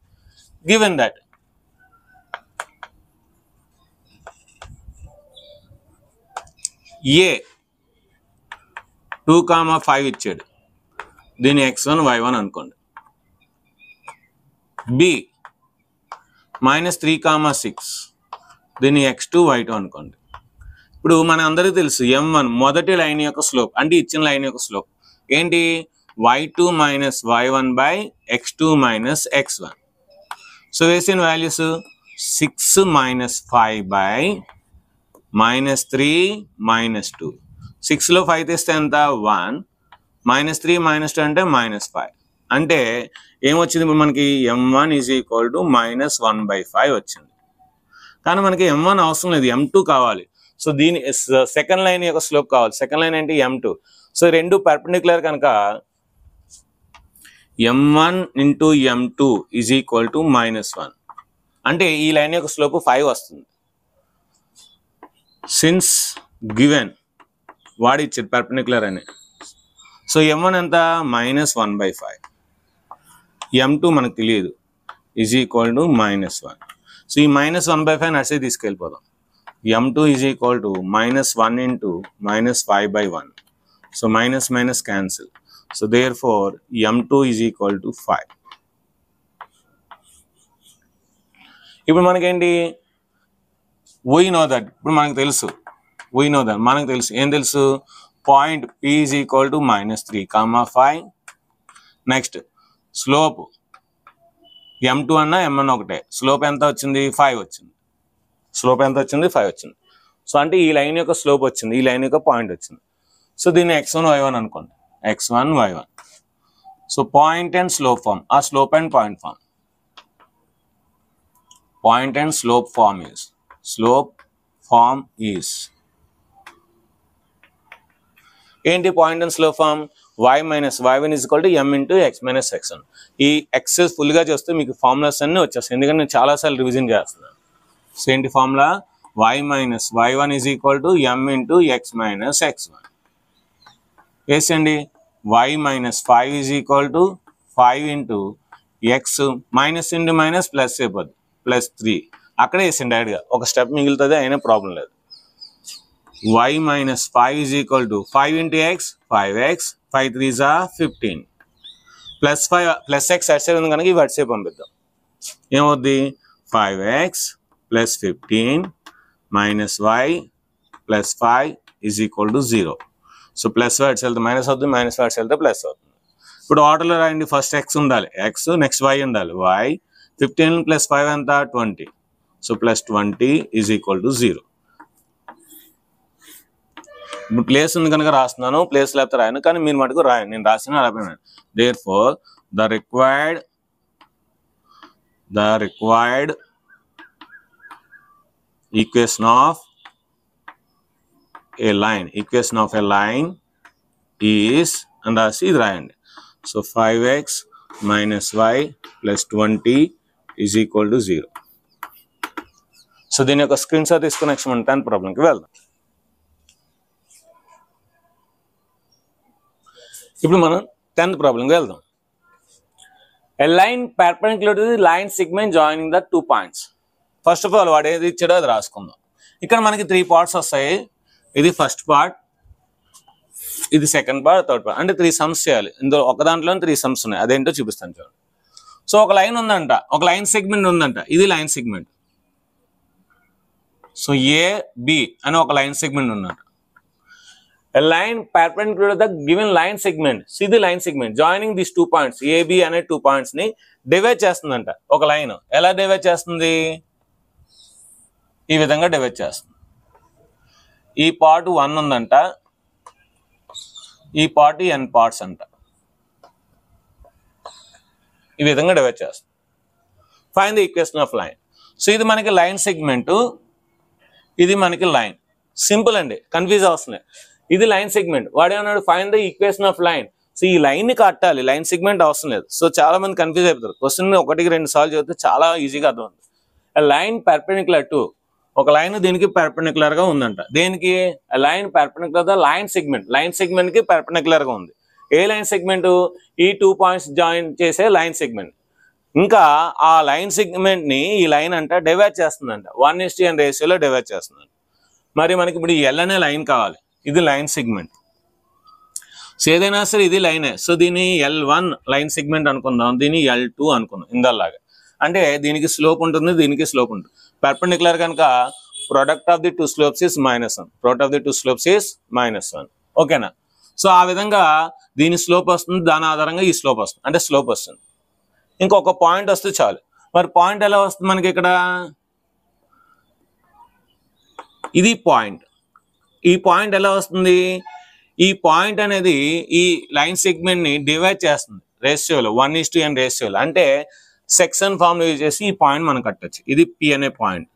Given that A 2, 5 ఇచ్చాడు, దీని x1 y1 అనుకోండి. B -3, 6 దీని x2 y2 అనుకోండి. ఇప్పుడు మన అందరికీ తెలుసు M1 మొదటి లైన్ యొక్క స్లోప్, అంటే ఇచ్చిన లైన్ యొక్క స్లోప్ ఏంటి, y2 - y1 by x2 - x1. So వేసిన వాల్యూస్ 6 - 5 by -3 - 2. 6లో 5 తీస్తే ఎంత 1, -3 - 2 అంటే -5. అంటే ఏమొచ్చింది ఇప్పుడు మనకి M1 ఈజ్ ఈక్వల్ టు -1/5 వచ్చింది. కానీ మనకి M1 అవసరం లేదు, M2 కావాలి. సో దీని సెకండ్ లైన్ యొక్క స్లోప్ కావాలి. సెకండ్ లైన్ ఏంటి M2. సో 2 పర్పెండిక్యులర్ కనుక M1 into M2 is equal to -1. అంటే ఈ లైన్ యొక్క స్లోప్ 5 వస్తుంది. సిన్స్ గివెన్ వాడి ఇచ్చారు పర్పెండిక్యులర్ అని. సో M1 ఎంత -1/5, M2 మనకు తెలియదు, ఈజ్ ఈక్వల్ టు -1. సో ఈ -1/5 నడిచి తీసుకెళ్ళిపోదాం. M2 is equal to -1 into -5/1. So minus cancel. So therefore M2 is equal to 5. ఇప్పుడు మనకేంటి, వీ నో దట్, ఇప్పుడు మనకు తెలుసు, మనకు తెలుసు ఏం తెలుసు, point P is equal to -3, 5. Next slope M2 అన్నా M1 ఒకటే, స్లోప్ ఎంత వచ్చింది 5 వచ్చింది. స్లోప్ ఎంత వచ్చింది 5 వచ్చింది. సో అంటే ఈ లైన్ యొక్క స్లోప్ వచ్చింది, ఈ లైన్ యొక్క పాయింట్ వచ్చింది. సో దీన్ని x1 y1 అనుకోండి, x1 y1. So point and slope form, ఆ slope and point form, point and slope form is ఏంటి, point and slope form y - y1 is equal to m into x - x1. ఈ ఎక్సెస్ ఫుల్గా చేస్తే మీకు ఫార్ములాస్ అన్నీ వచ్చేస్తాయి, ఎందుకంటే నేను చాలాసార్లు రివిజన్ చేస్తున్నాను. సో ఏంటి formula, y - y1 is equal to m into x - x1. వేసండి y minus 5 is equal to 5 into x minus into minus plus అయిపోద్ది plus 3 అక్కడే వేసింది డైరెక్ట్గా ఒక స్టెప్ మిగులుతుంది అయినా ప్రాబ్లం లేదు y minus 5 is equal to 5 into x 5x 5 3s are 15 plus 5 plus x అటు సైడ్ ఉంది కనుక ఇవి అటు సైడ్ పంపిద్దాం ఏమవుద్ది 5x plus 15 minus y plus 5 is equal to 0 so plus words వెళ్తే మైనస్ అవుతుంది మైనస్ వర్డ్స్ వెళ్తే ప్లస్ అవుతుంది ఇప్పుడు ఆర్డర్లో రాయండి ఫస్ట్ ఎక్స్ ఉండాలి ఎక్స్ నెక్స్ట్ వై ఉండాలి వై 15 ప్లస్ 5 ఎంత 20 so plus 20 is equal to 0 ఇప్పుడు ప్లేస్ ఉంది కనుక రాస్తున్నాను ప్లేస్ లేకపోతే రాయను కానీ మీరు మటుకు రాయండి నేను రాసిన రాపోయినాను therefore the required equation of a line equation of a line is and రాసి ఇది రాయండి so 5x minus y plus 20 is equal to 0 so దీని యొక్క స్క్రీన్ షాట్ తీసుకుని నెక్స్ట్ మనం 10th ప్రాబ్లంకి వెళ్దాం ఇప్పుడు మనం 10th ప్రాబ్లంకి వెళ్దాం a line perpendicular to the line segment joining the 2 points first of all వాడు ఏది ఇచ్చాడో అది రాసుకుందాం ఇక్కడ మనకి 3 పార్ట్స్ వస్తాయి ఇది ఫస్ట్ పార్ట్ ఇది సెకండ్ పార్ట్ థర్డ్ పార్ట్ అంటే 3 సమ్స్ చేయాలి ఇందులో ఒక దాంట్లో 3 సమ్స్ ఉన్నాయి అదేంటో చూపిస్తాను చూడండి సో ఒక లైన్ ఉందంట ఒక లైన్ సెగ్మెంట్ ఉందంట ఇది line segment so A B అని ఒక లైన్ సెగ్మెంట్ ఉందంట a line perpendicular to the given line segment see the line segment joining these 2 points a b అనే 2 పాయింట్స్ ని డివైడ్ చేస్తుందంట ఒక లైన్ ఎలా డివైడ్ చేస్తుంది ఈ విధంగా డివైడ్ చేస్తుంది ఈ పార్ట్ 1 ఉందంట ఈ పార్ట్ n పార్ట్స్ అంట ఈ విధంగా డివైడ్ చేస్తాం find the equation of line so ఇది మనకి లైన్ సెగ్మెంట్ ఇది మనకి లైన్ సింపుల్ అండి కన్ఫ్యూజ్ అవసరం ఇది లైన్ సెగ్మెంట్ వాడేమన్నాడు find the equation of line so ఈ లైన్ ని కట్టాలి లైన్ సెగ్మెంట్ అవసరం లేదు సో చాలా మంది కన్ఫ్యూజ్ అయిపోతారు క్వశ్చన్ 1-2 సార్లు చదివితే చాలా ఈజీగా అర్థమవుతుంది లైన్ పర్పెండిక్యులర్ టు ఒక లైన్ దీనికి పర్పెండిక్యులర్ గా ఉందంట దేనికి line perpendicular the line segment కి పర్పెండిక్యులర్ గా ఉంది ఏ లైన్ సెగ్మెంట్ ఈ 2 పాయింట్స్ జాయిన్ చేసే లైన్ సెగ్మెంట్ ఇంకా ఆ లైన్ సెగ్మెంట్ ని ఈ లైన్ అంట డివైడ్ చేస్తుందంట 1:n రేషియోలో డివైడ్ చేస్తుందంట మరి మనకి ఇప్పుడు ఎల్ అనే లైన్ కావాలి ఇది లైన్ సెగ్మెంట్ సో ఏదైనా సరే ఇది లైనే సో దీన్ని L1 లైన్ సెగ్మెంట్ అనుకుందాం దీన్ని L2 అనుకుందాం ఇందల్లాగా అంటే దీనికి స్లోప్ ఉంటుంది దీనికి స్లోప్ ఉంటుంది పర్పెండిక్యులర్ కనుక product of the 2 slopes is -1 ఓకేనా సో ఆ విధంగా దీని స్లోప్ వస్తుంది దాని ఆధారంగా ఈ స్లోప్ వస్తుంది అంటే స్లోప్ వస్తుంది ఇంకొక పాయింట్ వస్తే చాలు మరి పాయింట్ ఎలా వస్తుంది మనకి ఇక్కడ ఇది పాయింట్ ఈ పాయింట్ ఎలా వస్తుంది ఈ పాయింట్ అనేది ఈ లైన్ సెగ్మెంట్ ని డివైడ్ చేస్తుంది రేషియోలో 1:n రేషియోలో అంటే సెక్షన్ ఫార్మ్ యూజ్ చేసి ఈ పాయింట్ మనం కట్టచ్చు ఇది పి అనే పాయింట్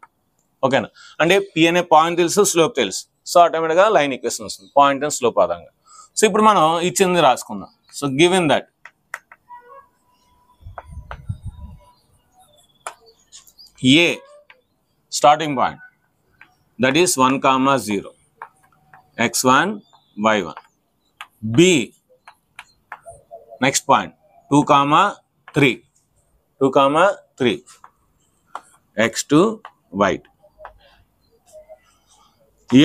ఓకేనా అంటే పి అనే పాయింట్ తెలుసు స్లోప్ తెలుసు సో ఆటోమేటిక్ గా లైన్ ఈక్వేషన్ వస్తుంది పాయింట్ అండ్ స్లోప్ ఆధారంగా సో ఇప్పుడు మనం ఇచ్చింది రాసుకుందాం so given that a starting point that is 1,0 x1 y1 b next point 2,3 x2 y2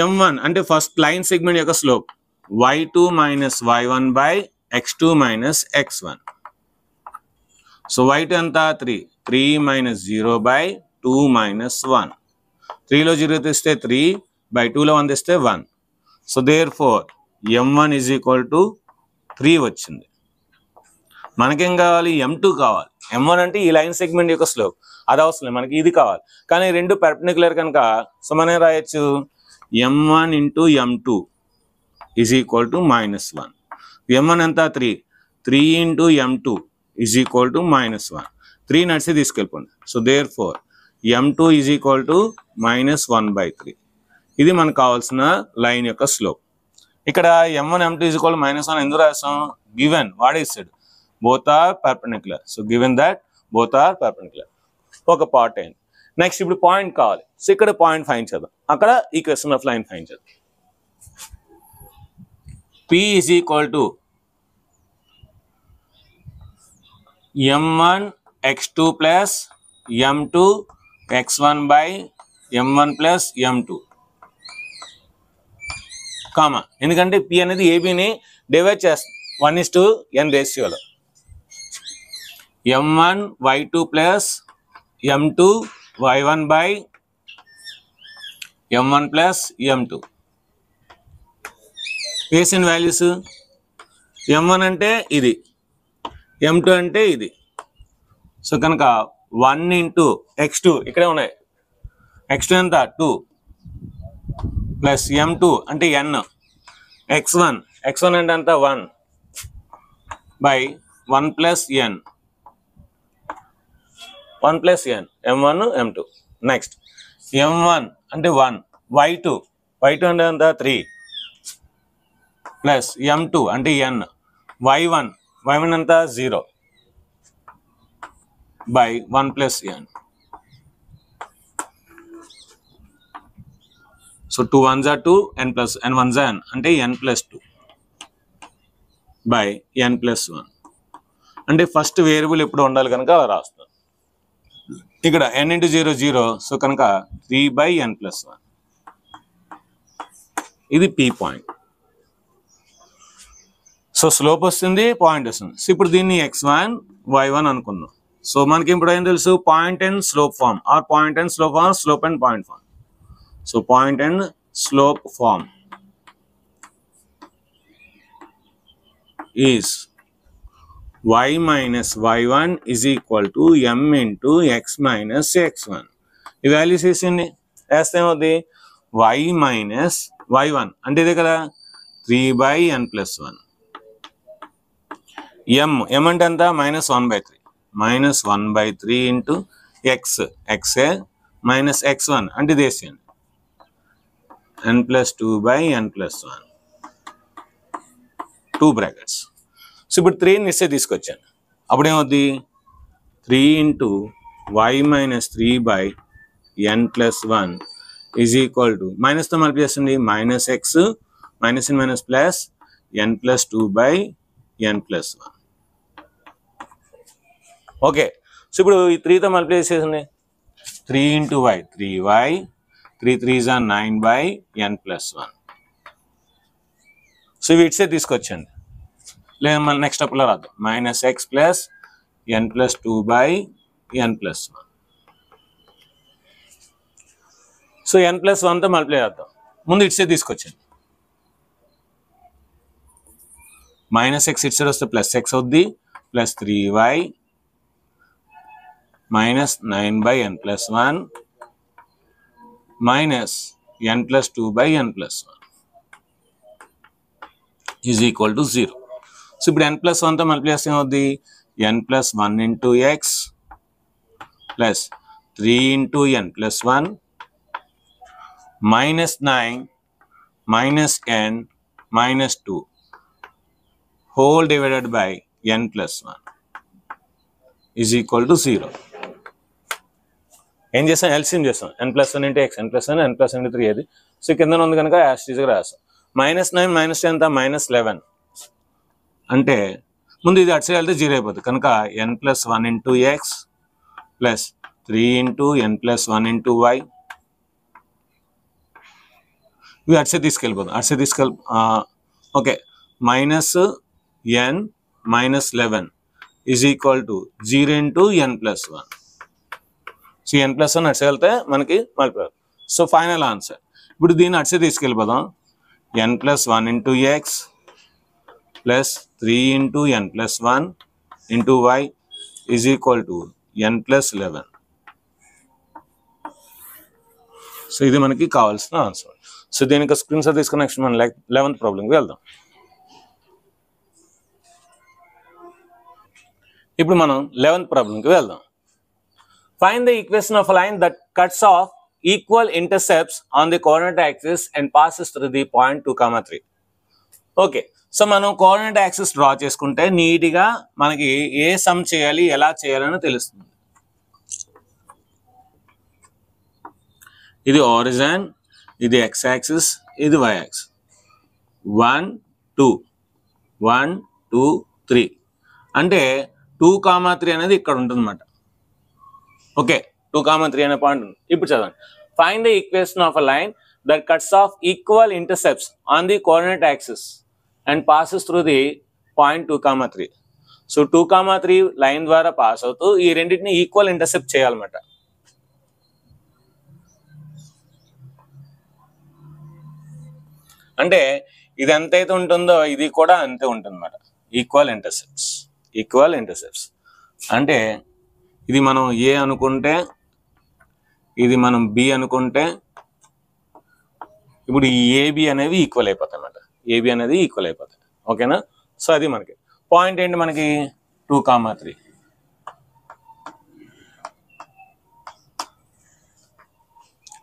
m1 అంటే ఫస్ట్ లైన్ సెగ్మెంట్ యొక్క slope y2 minus y1 by x2 minus x1 so y2 ఎంత 3 minus 0 by 2 minus 1 3లో 0 తీస్తే 3 by 2లో 1 తీస్తే 1 so therefore m1 is equal to 3 వచ్చింది మనకేం కావాలి m2 కావాలి m1 అంటే ఈ లైన్ సెగ్మెంట్ యొక్క స్లోప్ అది అవసరం మనకి ఇది కావాలి కానీ రెండు పర్పెండిక్యులర్ కనుక సో మనం రాయొచ్చు m1 into m2 is equal to -1 m1 ఎంత 3 into m2 is equal to -1 3 నడిచి తీసుకెళ్ళిపోండి so therefore m2 is equal to -1/3 ఇది మనకు కావాల్సిన లైన్ యొక్క స్లోప్ ఇక్కడ m1 m2 is equal to -1 ఎందుకు రాసాం given what is it both are perpendicular so given that both are perpendicular ఒక పార్ట్ అయింది నెక్స్ట్ ఇప్పుడు పాయింట్ కావాలి సో ఇక్కడ పాయింట్ ఫైండ్ చేద్దాం అక్కడ ఈక్వేషన్ ఆఫ్ లైన్ ఫైండ్ చేద్దాం p is equal to m1 x2 plus m2 x1 by m1 plus m2 comma, ఎందుకంటే p అనేది ఏబిని డివైడ్ చేస్తుంది 1:n రేషియోలో. m1 y2 plus m2 y1 by m1 plus m2 వేసిన వాల్యూస్ m1 అంటే ఇది, m2 అంటే ఇది. సో కనుక 1 into x2 ఇక్కడే ఉన్నాయి, x2 ఎంత 2 ప్లస్ m2 అంటే n, x1 అంటే ఎంత 1 by 1 plus n, 1 plus n, m1 m2. Next m1 అంటే 1, y2 అంటే ఎంత 3 ప్లస్ m2 అంటే n, y1 ఎంత 0 by 1 plus n. So 2 1s are 2, n plus n 1s are n అంటే n plus 2 by n plus 1. అంటే ఫస్ట్ వేరియబుల్ ఎప్పుడు ఉండాలి కనుక అలా రాస్తాం. ఇక్కడ n into 0 0, సో కనుక 3 by n plus 1. ఇది p పాయింట్. సో స్లోప్ వస్తుంది, పాయింట్ వస్తుంది. సో ఇప్పుడు దీన్ని x1 y1 అనుకుందాం. సో మనకి ఇప్పుడు ఏం తెలుసు, point and slope form or point and slope form, slope and point form. So point and slope form is y minus y1 is equal to m into x minus x1. ఈ వాల్యూస్ వేసింది, వేస్తే ఏమవుతుంది y minus y1 అంటే ఇదే కదా 3 by n plus 1. m అంటే ఎంత -1/3, -1/3 into x minus x1 అంటే ఇది వేసేయండి n plus 2 by n plus 1, 2 brackets. So ఇప్పుడు 3 నిశ్చయ తీసుకొచ్చాను, అప్పుడు ఏమవుద్ది 3 into y minus 3 by n plus 1 is equal to మైనస్తో multiply చేస్తుంది -x minus in minus plus n plus 2 by n plus 1. Okay, so ఇప్పుడు ఈ 3తో మల్టిప్లై చేసేసింది 3 into y 3y, 3 3s are 9 by n plus 1. So ఇవి ఇట్సే తీసుకొచ్చండి, లేదా మన నెక్స్ట్ అప్లో రాద్దాం -x plus n plus 2 by n plus 1. So n plus 1తో మల్టిప్లై చేద్దాం, ముందు ఇట్సే తీసుకొచ్చండి -x ఇట్సే వస్తే +x అవుద్ది, plus 3y minus 9 by n plus 1 minus n plus 2 by n plus 1 is equal to 0. So ఇప్పుడు n plus 1తో మల్టిప్లై చేస్తే ఏమవుద్ది n plus 1 into x plus 3 into n plus 1 minus 9 minus n minus 2 whole divided by n plus 1 is equal to 0. ఏం చేస్తాం, ఎల్సిఎం చేస్తాం, n plus 1 into x, n plus 1 n plus 1 into 3 అది. సో కింద ఉంది కనుక యాస్టీజ్గా రాస్తాం. -9 minus 10 ఎంత -11 అంటే ముందు ఇది అటు సైడ్ వెళ్తే 0 అయిపోతుంది కనుక n plus 1 into x plus 3 into n plus 1 into y. ఇవి అటు సైడ్ తీసుకెళ్ళిపోతాం, అటు side okay -n minus 11 is equal to 0 into n plus 1. So n plus 1 అటు సైడ్ వెళ్తే మనకి మల్టిప్లై. సో ఫైనల్ ఆన్సర్ ఇప్పుడు దీన్ని అటు side తీసుకెళ్ళిపోదాం n plus 1 into x plus 3 into n plus 1 into y is equal to n plus 11. So ఇది మనకి కావాల్సిన ఆన్సర్. సో దీనికి స్క్రీన్ షాట్ తీసుకుని నెక్స్ట్ మనం 11th ప్రాబ్లంకి వెళ్దాం. ఇప్పుడు మనం 11th ప్రాబ్లంకి వెళ్దాం. Find the equation of a line that cuts off equal intercepts on the coordinate axis and passes through the point 2, 3. Okay, so మనం కోఆర్డినేట్ యాక్సిస్ డ్రా చేసుకుంటే నీట్గా మనకి ఏ సమ్ చేయాలి ఎలా చేయాలని తెలుస్తుంది. ఇది ఆరిజిన్, ఇది x యాక్సిస్, ఇది y యాక్సిస్. 1 2 1 2 3 అంటే 2,3 అనేది ఇక్కడ ఉంటుంది అన్నమాట. ఓకే, 2,3 అనే పాయింట్ ఉంది. ఇప్పుడు చదవండి. Find the equation of a line that cuts off equal intercepts on the coordinate axis and passes through the point 2,3. So 2,3 line ద్వారా పాస్ అవుతూ ఈ రెండింటిని ఈక్వల్ ఇంటర్సెప్ట్ చేయాలన్నమాట. అంటే ఇది ఎంతైతే ఉంటుందో ఇది కూడా అంతే ఉంటుంది అన్నమాట. ఈక్వల్ ఇంటర్సెప్ట్స్ అంటే ఇది మనం ఏ అనుకుంటే ఇది మనం బి అనుకుంటే ఇప్పుడు ఈ ఏబి అనేవి ఈక్వల్ అయిపోతాయి అన్నమాట. ఏబి అనేది ఈక్వల్ అయిపోతాయి. ఓకేనా? సో అది మనకి పాయింట్ ఏంటి, మనకి 2,3.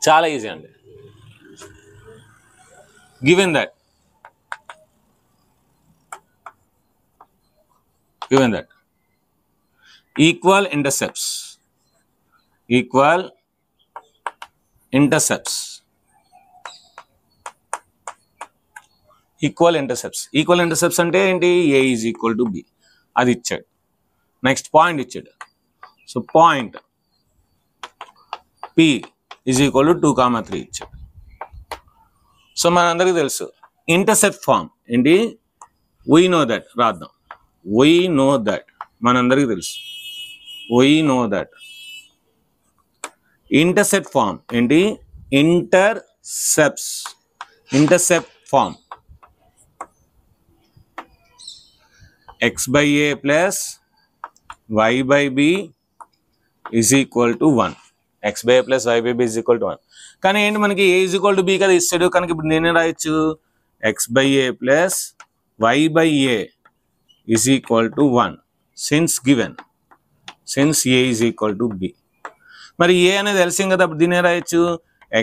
చాలా ఈజీ అండి. given that equal intercepts అంటే ఏంటి, a is equal to b అది ఇచ్చాడు. నెక్స్ట్ పాయింట్ ఇచ్చాడు. So point p is equal to 2,3 ఇచ్చాడు. సో మనందరికీ తెలుసు ఇంటర్సెప్ట్ ఫామ్ ఏంటి, వీ నో దట్ రాద్దాం. మనందరికీ తెలుసు ఇంటర్సెప్ట్ ఫామ్ ఏంటి, intercept form x/a plus y/b is equal to 1. x/a plus y/b is equal to 1. కానీ ఏంటి, మనకి a is equal to b కదా ఇస్తాడు. కనుక ఇప్పుడు నేనే రాయొచ్చు x/a plus y/a is equal to 1 since a is equal to b. మరి a అనేది ఎల్సిఎం కదా, అప్పుడు దీనే రాయొచ్చు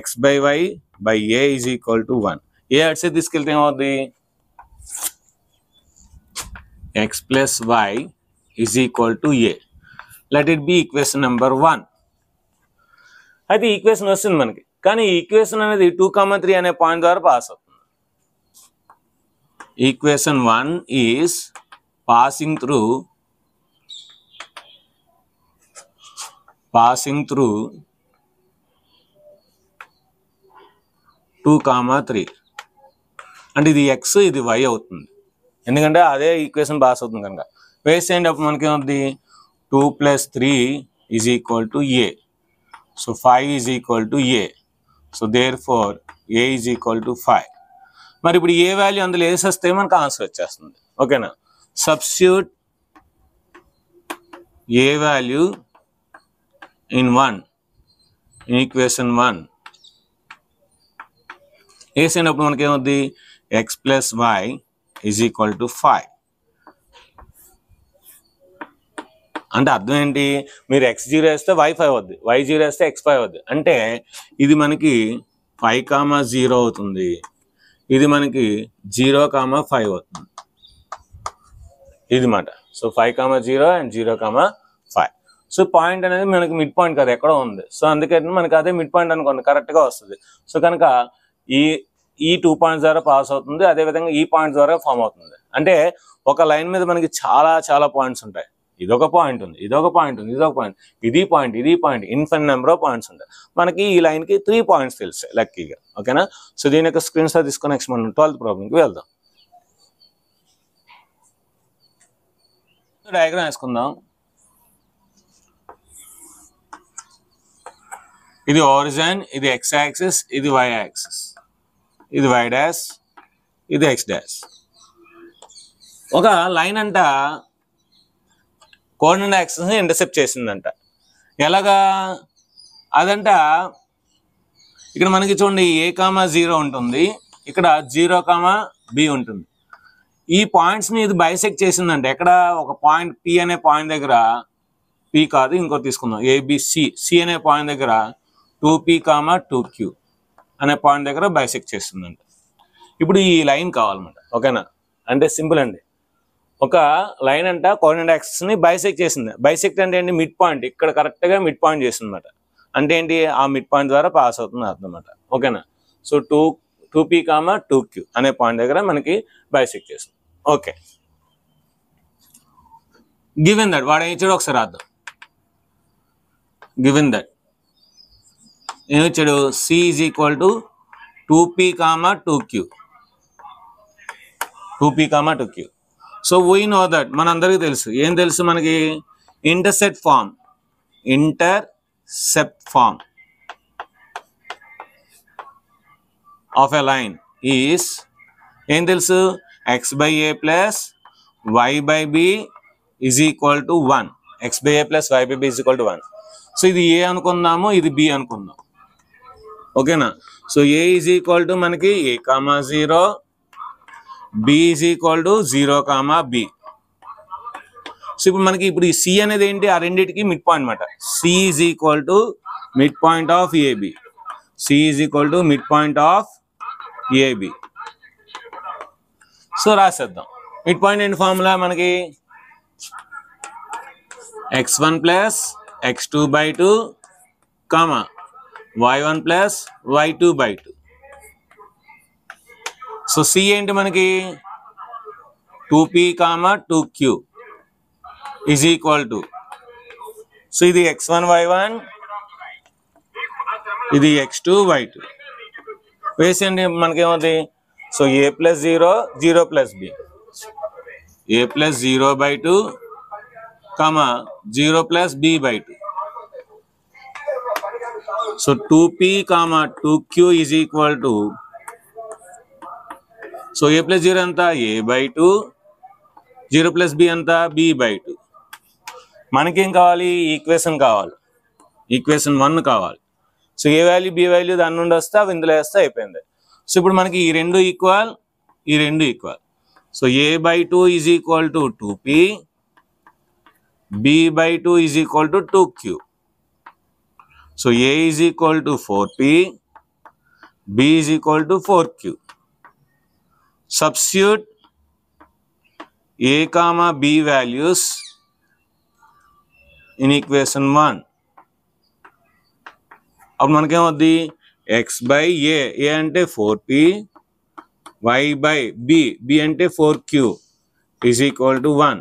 x/y/a is equal to 1. a అట్సే తీసుకెళ్తే ఏమవుద్ది, x plus y is equal to a. Let it be equation number 1. అయితే ఈక్వేషన్ వస్తుంది మనకి. కానీ ఈ ఈక్వేషన్ అనేది 2,3 అనే పాయింట్ ద్వారా పాస్ అవుతుంది. ఈక్వేషన్ 1 ఈజ్ పాసింగ్ త్రూ 2,3 అంటే ఇది x ఇది y అవుతుంది. ఎందుకంటే అదే ఈక్వేషన్ పాస్ అవుతుంది కనుక. వేస్ట్ అయినప్పుడు మనకి ఏమవుతుంది, 2 + 3 is equal to a. So 5 is equal to a. So therefore a is equal to 5. మరి ఇప్పుడు ఏ వాల్యూ అందులో వేసేస్తే మనకు ఆన్సర్ వచ్చేస్తుంది. ఓకేనా? Substitute A value in equation 1 వేసినప్పుడు మనకి ఏమవుద్ది, x plus y is equal to 5. అంటే అర్థం ఏంటి, మీరు x0 వేస్తే y5 అవుద్ది, y0 వేస్తే x5 అవుద్ది. అంటే ఇది మనకి 5,0 అవుతుంది, ఇది మనకి 0,5 అవుతుంది. ఇది మాట. So 5,0 and 0,5. సో పాయింట్ అనేది మనకి మిడ్ పాయింట్ కదా ఎక్కడో ఉంది. సో అందుకని మనకి అదే మిడ్ పాయింట్ అనుకోండి, కరెక్ట్గా వస్తుంది. సో కనుక ఈ 2 పాయింట్స్ ద్వారా పాస్ అవుతుంది, అదేవిధంగా ఈ పాయింట్ ద్వారా ఫామ్ అవుతుంది. అంటే ఒక లైన్ మీద మనకి చాలా పాయింట్స్ ఉంటాయి. ఇదొక పాయింట్ ఉంది, ఇదొక పాయింట్ ఉంది, ఇదొక పాయింట్, ఇది point, infinite number of points ఉంటాయి. మనకి ఈ లైన్కి 3 పాయింట్స్ తెలుస్తాయి లక్కీగా. ఓకేనా? సో దీని యొక్క స్క్రీన్ షాట్ తీసుకొని నెక్స్ట్ మనం 12th ప్రాబ్లంకి వెళ్దాం. డయాగ్రామ్ వేసుకుందాం. ఇది ఆరిజిన్, ఇది x యాక్సిస్, ఇది y యాక్సిస్, ఇది y డాష్, ఇది x డాష్. ఒక లైన్ అంట కోఆర్డినేట్ యాక్సిస్ని ఇంటర్సెప్ట్ చేసిందంట. ఎలాగా అదంట, ఇక్కడ మనకి చూడండి a,0 ఉంటుంది, ఇక్కడ 0,b ఉంటుంది. ఈ పాయింట్స్ని ఇది బైసెక్ట్ చేసిందంట. ఎక్కడ ఒక పాయింట్ p అనే పాయింట్ దగ్గర, p కాదు ఇంకోటి తీసుకుందాం, ABC అనే పాయింట్ దగ్గర 2p, 2q అనే పాయింట్ దగ్గర బైసెక్ట్ చేస్తుందంట. ఇప్పుడు ఈ లైన్ కావాలన్నమాట. ఓకేనా? అంటే సింపుల్ అండి. ఒక లైన్ అంట కోఆర్డినేట్ యాక్సిస్ ని బైసెక్ట్ చేసింది. బైసెక్ట్ అంటే ఏంటి, మిడ్ పాయింట్ ఇక్కడ కరెక్ట్ గా మిడ్ పాయింట్ చేసింది అనమాట. అంటే ఏంటి, ఆ మిడ్ పాయింట్ ద్వారా పాస్ అవుతుంది అర్థం అనమాట. ఓకేనా? సో 2p, 2q అనే పాయింట్ దగ్గర మనకి బైసెక్ట్ చేస్తుంది. ఓకే, గివెన్ దట్ వాడు ఏం ఇచ్చాడు ఒకసారి రాద్దాం. గివెన్ దట్ ఏమి ఇచ్చాడు, C is equal to 2p, 2q. 2p, 2q. So we know that మనందరికీ తెలుసు, ఏం తెలుసు మనకి, intercept form of a line is ఏం తెలుసు, x/a plus y/b is equal to 1. x/a plus y/b is equal to 1. So ఇది ఏ అనుకుందాము, ఇది బి అనుకుందాం, ఓకేనా. So A is equal to మనకి a, 0, b is equal to 0, b. So ఇప్పుడు మనకి ఇప్పుడు ఈ సి అనేది ఏంటి, ఆ రెండింటికి మిడ్ పాయింట్ అనమాట. C is equal to mid point of A B. C is equal to mid point of A B. So రాసేద్దాం. మిడ్ పాయింట్ ఏంటి ఫార్ములా మనకి, x1 plus x2/2 y1 plus y2/2. So C ఏంటి మనకి 2p, 2q is equal to, so ఇది x1 y1, ఇది x2 y2 వేసేయండి. మనకేమవుతుంది, so a plus 0, 0 plus b, a plus 0/2 0 plus b/2. So 2p, 2q is equal to, so a plus 0 ఎంత a/2, 0 ప్లస్ b ఎంత b/2. మనకేం కావాలి, ఈక్వేషన్ కావాలి, ఈక్వేషన్ 1 కావాలి. సో ఏ వాల్యూ బి వాల్యూ దాని నుండి వస్తే అవి ఇందులో వేస్తే అయిపోయింది. సో ఇప్పుడు మనకి ఈ రెండు ఈక్వల్, ఈ రెండు equal. So a/2 is equal to 2p, b/2 is equal to 2q. So a is equal to 4p, b is equal to 4q. Substitute a, b values in equation 1. అప్పుడు మనకేమవుద్ది, x/a, a అంటే 4p, y/b, b అంటే 4q ఈజ్ ఈక్వల్ టు 1.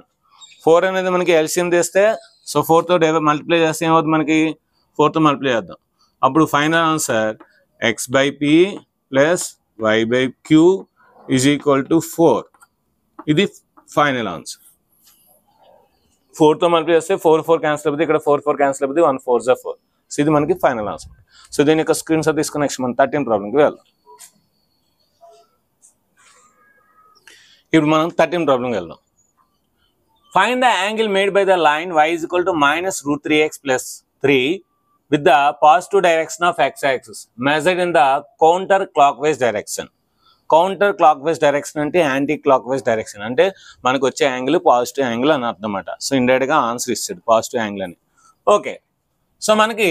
4 అనేది మనకి ఎల్సిఎం తెస్తే, సో 4తో మల్టిప్లై చేస్తే ఏమవుతుంది మనకి, 4తో మల్టిప్లై చేద్దాం. అప్పుడు final answer x/p plus y/q is equal to 4. ఇది ఫైనల్ ఆన్సర్. 4తో మల్టిప్లై చేస్తే 4, 4 క్యాన్సిల్ అవుతుంది, ఇక్కడ 4, 4 క్యాన్సిల్ అవుతుంది, 1 4 జా 4. సో ఇది మనకి ఫైనల్ ఆన్సర్. సో దీని యొక్క స్క్రీన్ షాట్ తీసుకుని నెక్స్ట్ మనం 13 ప్రాబ్లంకి వెళ్దాం. ఇప్పుడు మనం 13 ప్రాబ్లంకి వెళ్దాం. Find the angle made by the line y is equal to -√3x plus 3 with the positive direction of x-axis measured in the counter clockwise direction. Counter clockwise direction అంటే యాంటీ క్లాక్ వైజ్ డైరెక్షన్ అంటే మనకు వచ్చే యాంగిల్ పాజిటివ్ యాంగిల్ అని అర్థం అన్నమాట. సో ఇండైరెక్ట్ గా ఆన్సర్ ఇస్తాడు పాజిటివ్ యాంగిల్ అని. ఓకే, సో మనకి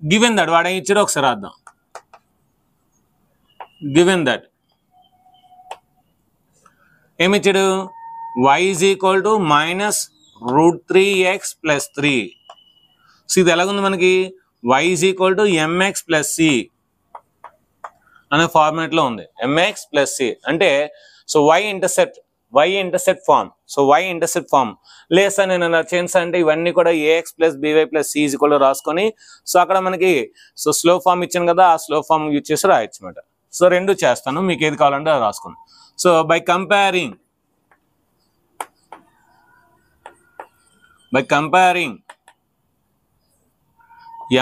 గివెన్ దట్ వాడు ఇచ్చాడు ఒకసారి రాద్దాం. గివెన్ దట్ ఏమిచ్చాడు, y is equal to -√3x plus 3. So ఇది ఎలాగుంది మనకి, y is equal to mx plus c అనే ఫార్మాట్ లో ఉంది. mx plus c అంటే so y intercept form. So y intercept form లేసా నేను చేంజ్ అంటే ఇవన్నీ కూడా ax plus by plus c is equal to రాసుకొని, సో అక్కడ మనకి సో స్లో ఫార్మ్ ఇచ్చాను కదా, ఆ స్లో ఫార్మ్ యూజ్ చేసి రాయొచ్చు అనమాట. సో రెండు చేస్తాను, మీకు ఏది కావాలంటే అది రాసుకోండి. So by comparing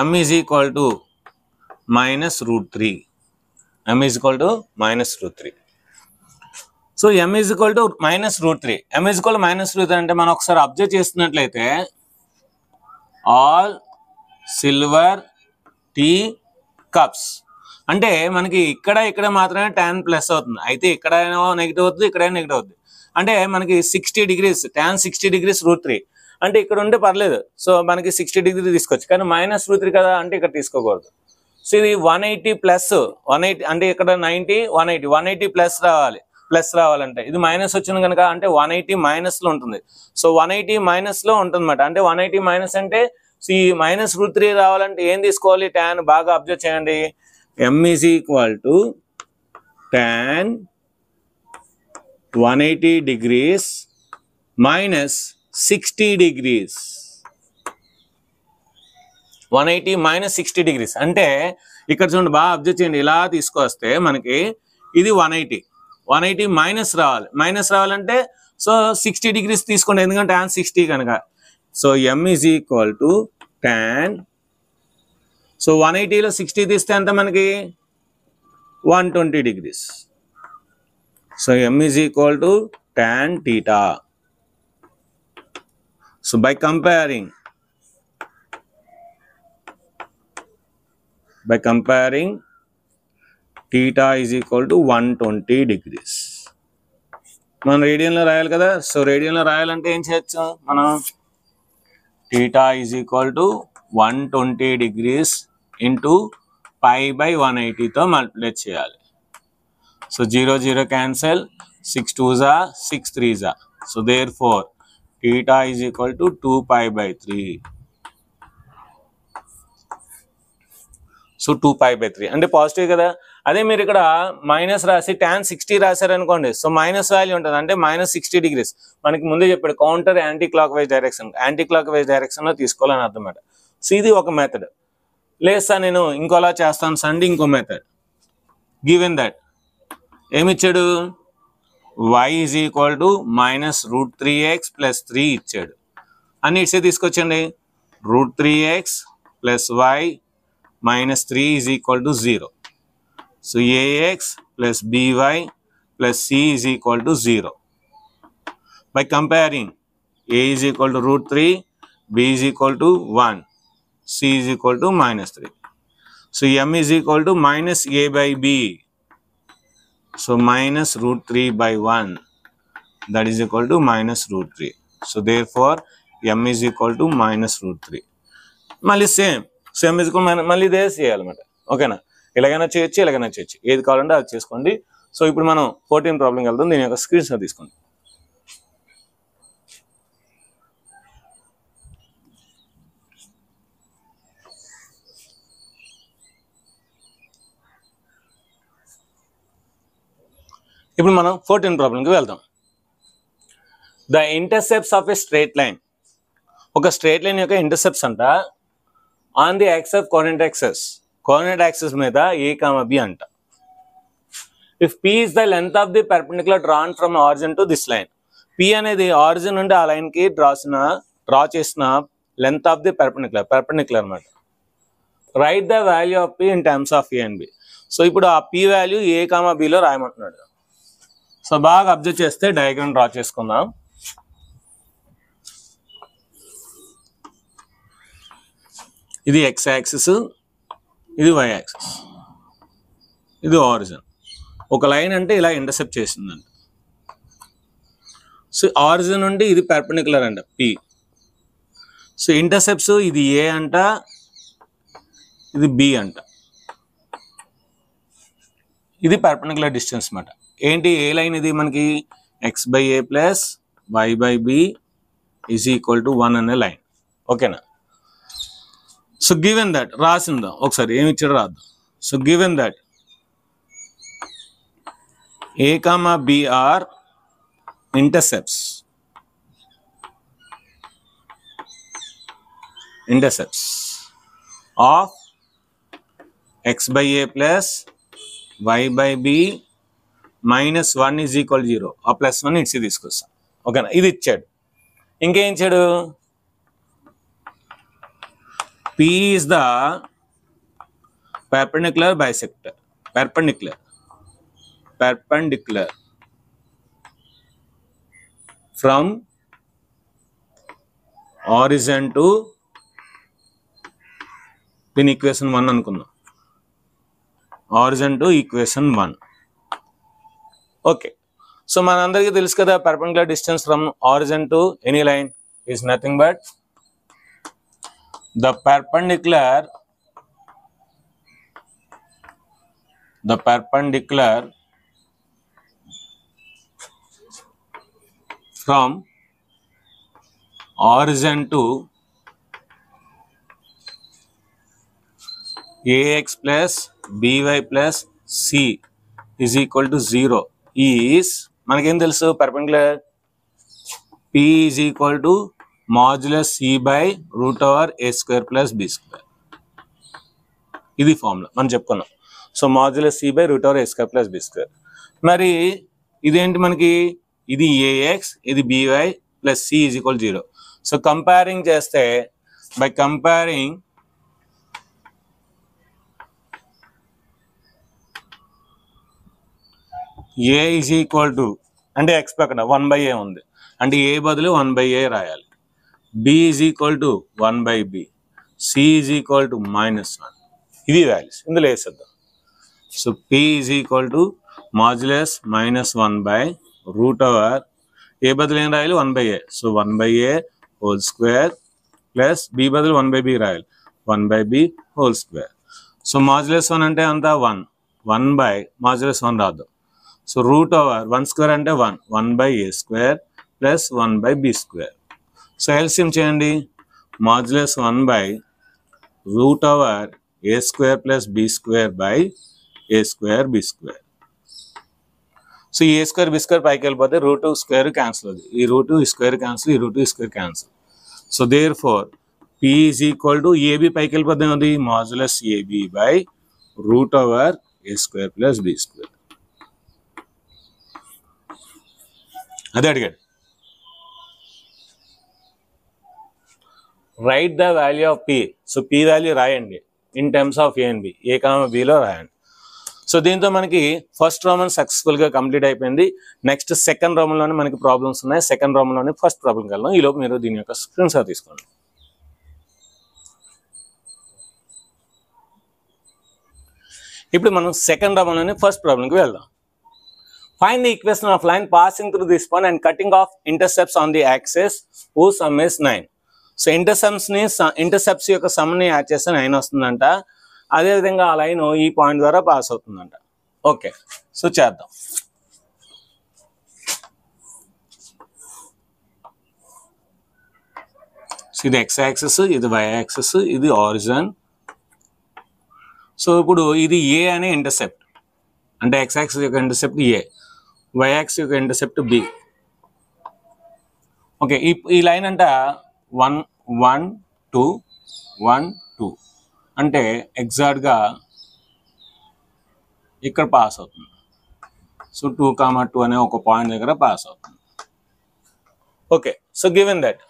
m is equal to -√3. m is equal to -√3. So m is equal to -√3. m is equal to -√3 అంటే మనం ఒకసారి అబ్జర్వ్ చేస్తున్నట్లయితే ఆల్ సిల్వర్ టీ కప్స్ అంటే మనకి ఇక్కడ మాత్రమే tan ప్లస్ అవుతుంది. అయితే ఇక్కడైనా నెగిటివ్ అవుతుంది, ఇక్కడైనా నెగిటివ్ అవుతుంది. అంటే మనకి 60 degrees tan 60 degrees √3 అంటే ఇక్కడ ఉంటే పర్లేదు. సో మనకి 60 degree తీసుకోవచ్చు, కానీ -√3 కదా అంటే ఇక్కడ తీసుకోకూడదు. సో ఇది 180 ప్లస్ 180 అంటే ఇక్కడ 90 180 ప్లస్ రావాలంటే ఇది మైనస్ వచ్చింది కనుక అంటే 180 మైనస్ లో ఉంటుంది. సో 180 మైనస్ లో ఉంటుంది అన్నమాట. అంటే 180 మైనస్ అంటే ఈ -√3 రావాలంటే ఏం తీసుకోవాలి, tan. బాగా అబ్జర్వ్ చేయండి, m is equal to tan 180 degrees minus 60 degrees. 180 minus 60 degrees అంటే ఇక్కడ చూడండి, బాగా అబ్జర్వ్ చేయండి. ఇలా తీసుకొస్తే మనకి ఇది 180 మైనస్ రావాలి. మైనస్ రావాలంటే సో 60 degrees తీసుకోండి, ఎందుకంటే tan 60 కనుక. So m is equal to tan. So 180లో 60 తీస్తే ఎంత మనకి 120 degrees. So m is equal to tan theta. So by comparing theta is equal to 120 degrees. మనం రేడియన్లో రాయాలి కదా. సో రేడియన్లో రాయాలంటే ఏం చేయొచ్చు మనం, theta is equal to 120 degrees into pi by 180తో మల్టిప్లై చేయాలి. So 0 0 cancel, 6 2s are 6 3s are. So therefore theta is equal to 2 pi by 3. So 2 pi by 3 అంటే పాజిటివ్ కదా. అదే మీరు ఇక్కడ మైనస్ రాసి tan 60 రాశారనుకోండి, సో మైనస్ వాల్యూ ఉంటుంది, అంటే -60 degrees. మనకి ముందే చెప్పాడు కౌంటర్ యాంటీ క్లాక్ వైజ్ డైరెక్షన్లో తీసుకోవాలని అర్థమాట. సో ఇది ఒక మెథడ్. లేదు సార్ నేను ఇంకోలా చేస్తాను సార్ అంటే ఇంకో మెథడ్. గివెన్ దట్ ఏమిచ్చాడు, y is equal to -√3x + 3 ఇచ్చాడు. అన్ని ఇట్సే తీసుకొచ్చండి. √3x + y -3 is equal to 0. So ax + by + c is equal to 0. By comparing a is equal to √3, b is equal to 1, c is equal to -3. So m is equal to -a by b. So -√3/1 that is equal to -√3. So therefore m is equal to -√3. మళ్ళీ సేమ్ is equal మళ్ళీ ఇదే చేయాలన్నమాట. ఓకేనా, ఎలాగైనా చేయొచ్చు, ఎలాగైనా చేయొచ్చు, ఏది కావాలంటే అది చేసుకోండి. సో ఇప్పుడు మనం 14 ప్రాబ్లంకి వెళ్దాం. దీని యొక్క స్క్రీన్ షాట్ తీసుకోండి. ఇప్పుడు మనం 14 ప్రాబ్లంకి వెళ్దాం. The intercepts of a straight line. ఒక స్ట్రేట్ లైన్ యొక్క ఇంటర్సెప్ట్స్ అంట on the axis coordinate axis మీద a, b అంట. If p is the length of the perpendicular drawn from origin to this line. p అనేది ఆరిజిన్ నుండి ఆ లైన్ కి డ్రా చేసిన లెంత్ ఆఫ్ ది పర్పెండిక్యులర్ అన్నమాట. Right the value of p in terms of a and b. So ఇప్పుడు ఆ p వాల్యూ a, b లో రాయమంటున్నాడు. సో బాగా అబ్జర్వ్ చేస్తే డయాగ్రామ్ డ్రా చేసుకుందాం. ఇది x యాక్సిస్, ఇది y యాక్సిస్, ఇది ఆరిజిన్. ఒక లైన్ అంటే ఇలా ఇంటర్సెప్ట్ చేసిందంట. సో ఆరిజిన్ నుండి ఇది పర్పెండిక్యులర్ అంట p. సో ఇంటర్సెప్ట్స్ ఇది a అంట, ఇది b అంట. ఇది పర్పెండిక్యులర్ డిస్టెన్స్ అన్నమాట. ఏంటి ఏ లైన్ ఇది మనకి x/a + y/b is equal to 1 అనే లైన్. ఓకేనా. సో గివెన్ దట్ రాసిందా ఒకసారి ఏమి ఇచ్చాడో రాద్దాం. So given that a, b are intercepts of x/a + y/b -1 is equal 0. ఆ +1 ఇట్స్ తీసుకొస్తాం. ఓకేనా, ఇది ఇచ్చాడు. ఇంకేం ఇచ్చాడు, p is the perpendicular bisector, perpendicular from origin to దీని ఈక్వేషన్ 1 అనుకుందాం. origin to equation 1. Okay. So మనందరికీ తెలుసు కదా perpendicular distance from origin to any line is nothing but the perpendicular from origin to ax + by + c is equal to 0 is మనకేం తెలుసు perpendicular p P is equal to modulus C by root over A square plus B square. ఇది ఫార్ములా మనం చెప్పుకున్నాం. So modulus C by root over A square plus B square. మరి ఇదేంటి మనకి, ఇది AX, ఇది BY plus C is equal to 0. So comparing చేస్తే, by comparing A is equal to, అంటే x పక్కన 1/a ఉంది, అంటే A బదులు 1/a రాయాలి. B is equal to 1/b, C is equal to -1. ఇవి వాల్యూస్ ఇందులో వేసేద్దాం. So P is equal to modulus -1 by root over A బదులు ఏం రాయాలి, 1/a. So 1/a whole square plus B బదులు 1/b రాయాలి, 1/b whole square. So modulus 1 అంటే అంతా 1, 1 by మాడ్యులస్ 1 రాద్దాం. సో రూట్ ఓవర్ 1 స్క్వేర్ అంటే 1, 1/a square plus 1/b square. So LCM చేయండి, modulus 1 by root over a square plus b square by a square b square. So a square b square పైకి వెళ్ళిపోతే రూట్ స్క్వేర్ క్యాన్సిల్ అవుతుంది, ఈ రూట్ ఈ స్క్వేర్ క్యాన్సిల్, ఈ రూట్ ఈ square cancel. So therefore P is equal to AB పైకి వెళ్ళిపోతే ఉంది modulus AB by root over a square plus b square. అదే అడిగాడు. Right the value of P. So P value రాయండి in terms of A and B, A, Bలో రాయండి. సో దీంతో మనకి ఫస్ట్ రోమన్ సక్సెస్ఫుల్గా కంప్లీట్ అయిపోయింది. నెక్స్ట్ సెకండ్ రోమన్లోనే మనకి ప్రాబ్లమ్స్ ఉన్నాయి. సెకండ్ రోమన్లోనే ఫస్ట్ ప్రాబ్లంకి వెళ్దాం. ఈలోపు మీరు దీని యొక్క స్క్రీన్ షాట్ తీసుకోండి. ఇప్పుడు మనం సెకండ్ రోమన్లోనే ఫస్ట్ ప్రాబ్లంకి వెళ్దాం. Find the equation of line passing through this point and cutting off intercepts on the axis whose sum is 9. So intercepts యొక్క సమ్ని యాడ్ చేస్తే 9 వస్తుందంట. అదేవిధంగా ఆ లైన్ ఈ పాయింట్ ద్వారా పాస్ అవుతుందంట. ఓకే, సో చేద్దాం. సో ఇది x యాక్సిస్, ఇది y యాక్సిస్, ఇది ఆరిజిన్. సో ఇప్పుడు ఇది A అనే ఇంటర్సెప్ట్, అంటే x యాక్సిస్ యొక్క ఇంటర్సెప్ట్ A, y యాక్సిస్ యొక్క ఇంటర్సెప్ట్ B. ఓకే, ఈ లైన్ అంట 1 1 2 1 2 అంటే ఎగ్జాక్ట్గా ఇక్కడ పాస్ అవుతుంది. సో 2, 2 అనే ఒక పాయింట్ దగ్గర పాస్ అవుతుంది. ఓకే, సో గివెన్ దట్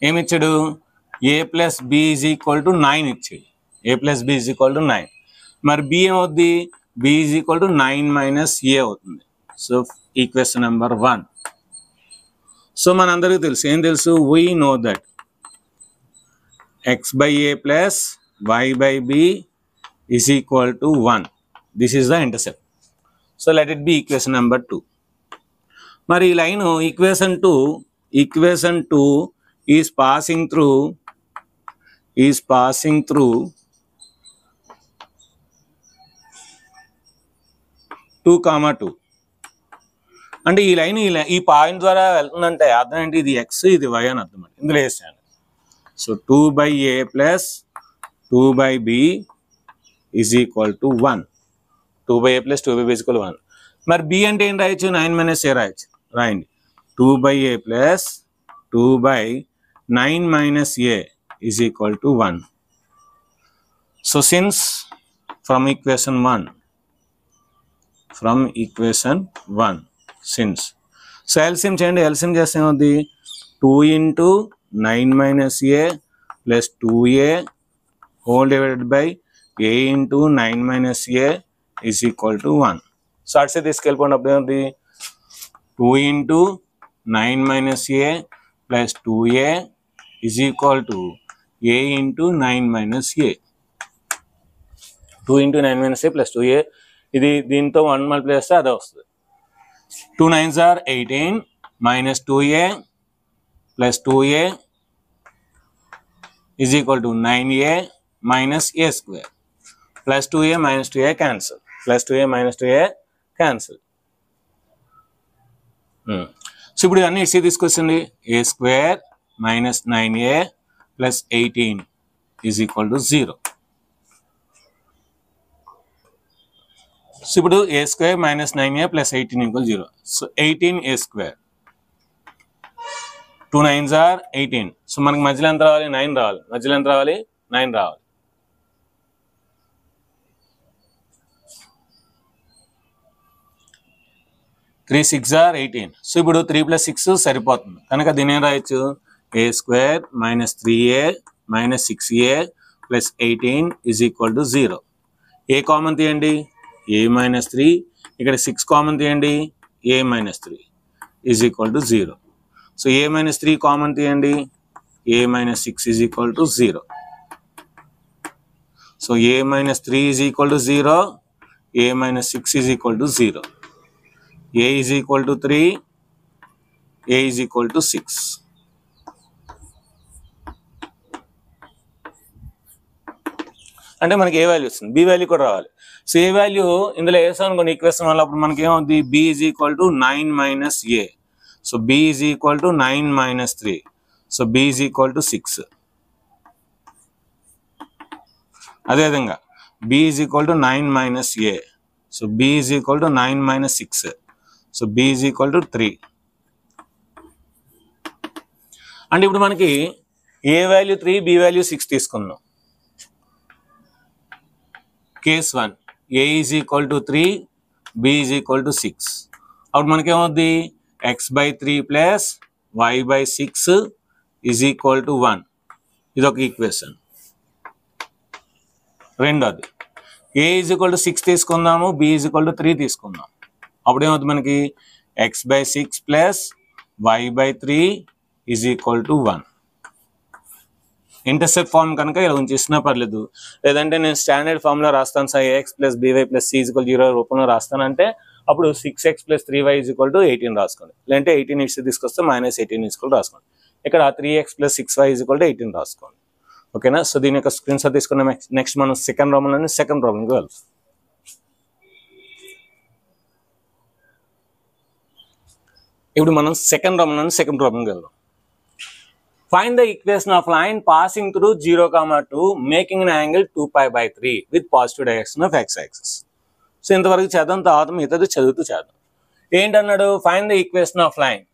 ఏమిచ్చాడు, A plus B is equal to 9 ఇచ్చాడు. A plus B is equal to 9. మరి B ఏమవుద్ది, B is equal to 9 minus A అవుతుంది. So equation number 1. సో మనందరికీ తెలుసు, ఏం తెలుసు, we know that x by A plus y by B is equal to 1. This is the intercept. So let it be equation number 2. మరి ఈ line equation 2 is passing through 2, 2. అంటే ఈ లైన్ ఈ పాయింట్ ద్వారా వెళ్తుందంటే అర్థం ఏంటి, ఇది x, ఇది y అని అర్థం. అంటే ఇందులో వేసాను. So 2/A plus 2/B is equal to 1. 2/A plus 2/B is equal 1. మరి B అంటే ఏం రాయొచ్చు, 9 మైనస్ A రాయొచ్చు. రాయండి, 2/A plus 2/9 minus A is equal to 1. So since from equation 1 since. So LCM చేయండి, ఎల్సిఎం చేస్తే ఏమవుద్ది, 2 into 9 minus A plus 2A whole divided by A into 9 minus A is equal to 1. So అట్సే తీసుకెళ్ళిపోయినప్పుడు ఏమవుతుంది, 2 into 9 minus A plus 2A is equal to A into 9 minus A. 2 into 9 minus A plus 2A, ఇది దీంతో 1 మల్టిప్లై చేస్తే అదే వస్తుంది. 2 9s are 18 minus 2A plus 2A is equal to 9A minus A square plus 2A minus 2A cancel, plus 2A minus 2A cancel. So ఇప్పుడు అన్ని ఇసి తీసుకొచ్చింది, A square minus 9A plus 18 is equal to 0. So ఇప్పుడు a square minus 9a plus 18 equals 0. So 18a square. 2 9s are 18. So మనకి మధ్యలో ఎంత రావాలి? 9 రావాలి. మధ్యలో ఎంత రావాలి? 9 రావాలి. Three 6 are 18. సో ఇప్పుడు 3 + 6 సరిపోతుంది కనుక దీని ఏం రాయొచ్చు? a square minus 3a minus 6a plus 18 is equal to 0. a common తీయండి, a minus 3. ఇక్కడ 6 కామన్ తీయండి, a minus 3 is equal to 0. So a minus 3 common తీయండి, a minus 6 is equal to 0. So a minus 3 is equal to 0, a minus 6 is equal to 0. a is equal to 3, a is equal to 6. అంటే మనకి ఏ వాల్యూ వస్తుంది? బి వాల్యూ కూడా రావాలి. సో ఏ వాల్యూ ఇందులో వేసాం అనుకోండి ఈక్వేషన్ వల్ల, అప్పుడు మనకి ఏమవుతుంది? B is equal to 9 minus A. So B is equal to 9 minus 3. So B is equal to 6. అదేవిధంగా B is equal to 9 minus A. So B is equal to 9 minus 6. So B is equal to 3. అంటే ఇప్పుడు మనకి ఏ వాల్యూ 3, బి వాల్యూ 6 తీసుకుందాం. Case 1 a is equal to 3, b is equal to 6. అప్పుడు మనకి ఏమవుద్ది? x/3 plus y/6 is equal to 1. ఇది ఒక ఈక్వేషన్. రెండోది a is equal to 6 తీసుకుందాము, b is equal to 3 తీసుకుందాం. అప్పుడు ఏమవుతుంది మనకి? x/6 plus y/3 is equal to 1. Intercept form కనుక ఇలా ఉంచేసినా పర్లేదు, లేదంటే నేను స్టాండర్డ్ ఫార్మ్లో రాస్తాను, sir ax plus by plus c = 0 రూపంలో రాస్తానంటే అప్పుడు 6x ప్లస్ 3y = 18 రాసుకోండి. లేదంటే 18 ఇచ్చి తీసుకొస్తే -18 రాసుకోండి. ఇక్కడ 3x ప్లస్ 6y = 18 రాసుకోండి. ఓకేనా? సో దీని యొక్క స్క్రీన్ షాట్ తీసుకున్నాం. నెక్స్ట్ మనం సెకండ్ ప్రాబ్లంకి వెళ్తాం. ఇప్పుడు మనం సెకండ్ ప్రాబ్లంకి వెళ్దాం. Find the equation of line passing through 0, 2 making an angle 2π/3 with positive direction of x-axis. So ఇంతవరకు చేద్దాం, తర్వాత మిగతాది చదువుతూ చేద్దాం. ఏంటన్నాడు? Find the equation of line.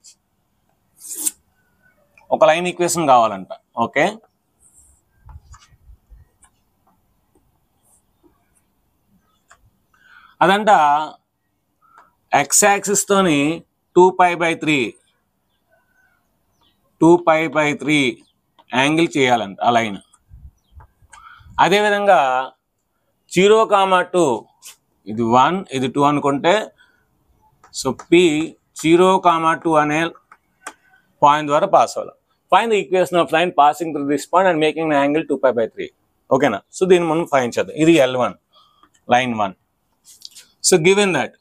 ఒక లైన్ ఈక్వేషన్ కావాలంట. ఓకే, అదంట x-axis తోని 2π/3 యాంగిల్ చేయాలంట ఆ లైన్. అదేవిధంగా 0, 2 ఇది 1 ఇది 2 అనుకుంటే, సో P 0, 2 అనే పాయింట్ ద్వారా పాస్ అవ్వాలి. Find the equation of line passing through this point and making angle 2π/3. ఓకేనా? సో దీన్ని మనం ఫైండ్ చేద్దాం. ఇది L1 line 1. So given that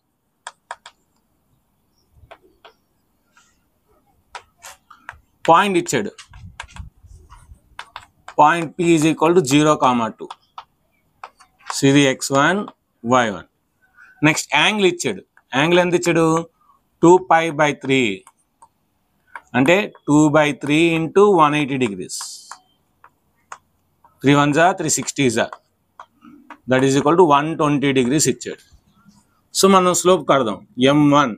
point ఇచ్చాడు, point P is equal to 0, 2. So ఇది x1 y1. నెక్స్ట్ యాంగిల్ ఇచ్చాడు. యాంగిల్ ఎంత ఇచ్చాడు? 2π/3 అంటే 2/3 into 180 degrees. 3 1s are 360s are, that is equal to 120 degrees ఇచ్చాడు. సో మనం స్లోప్ కడదాం. m1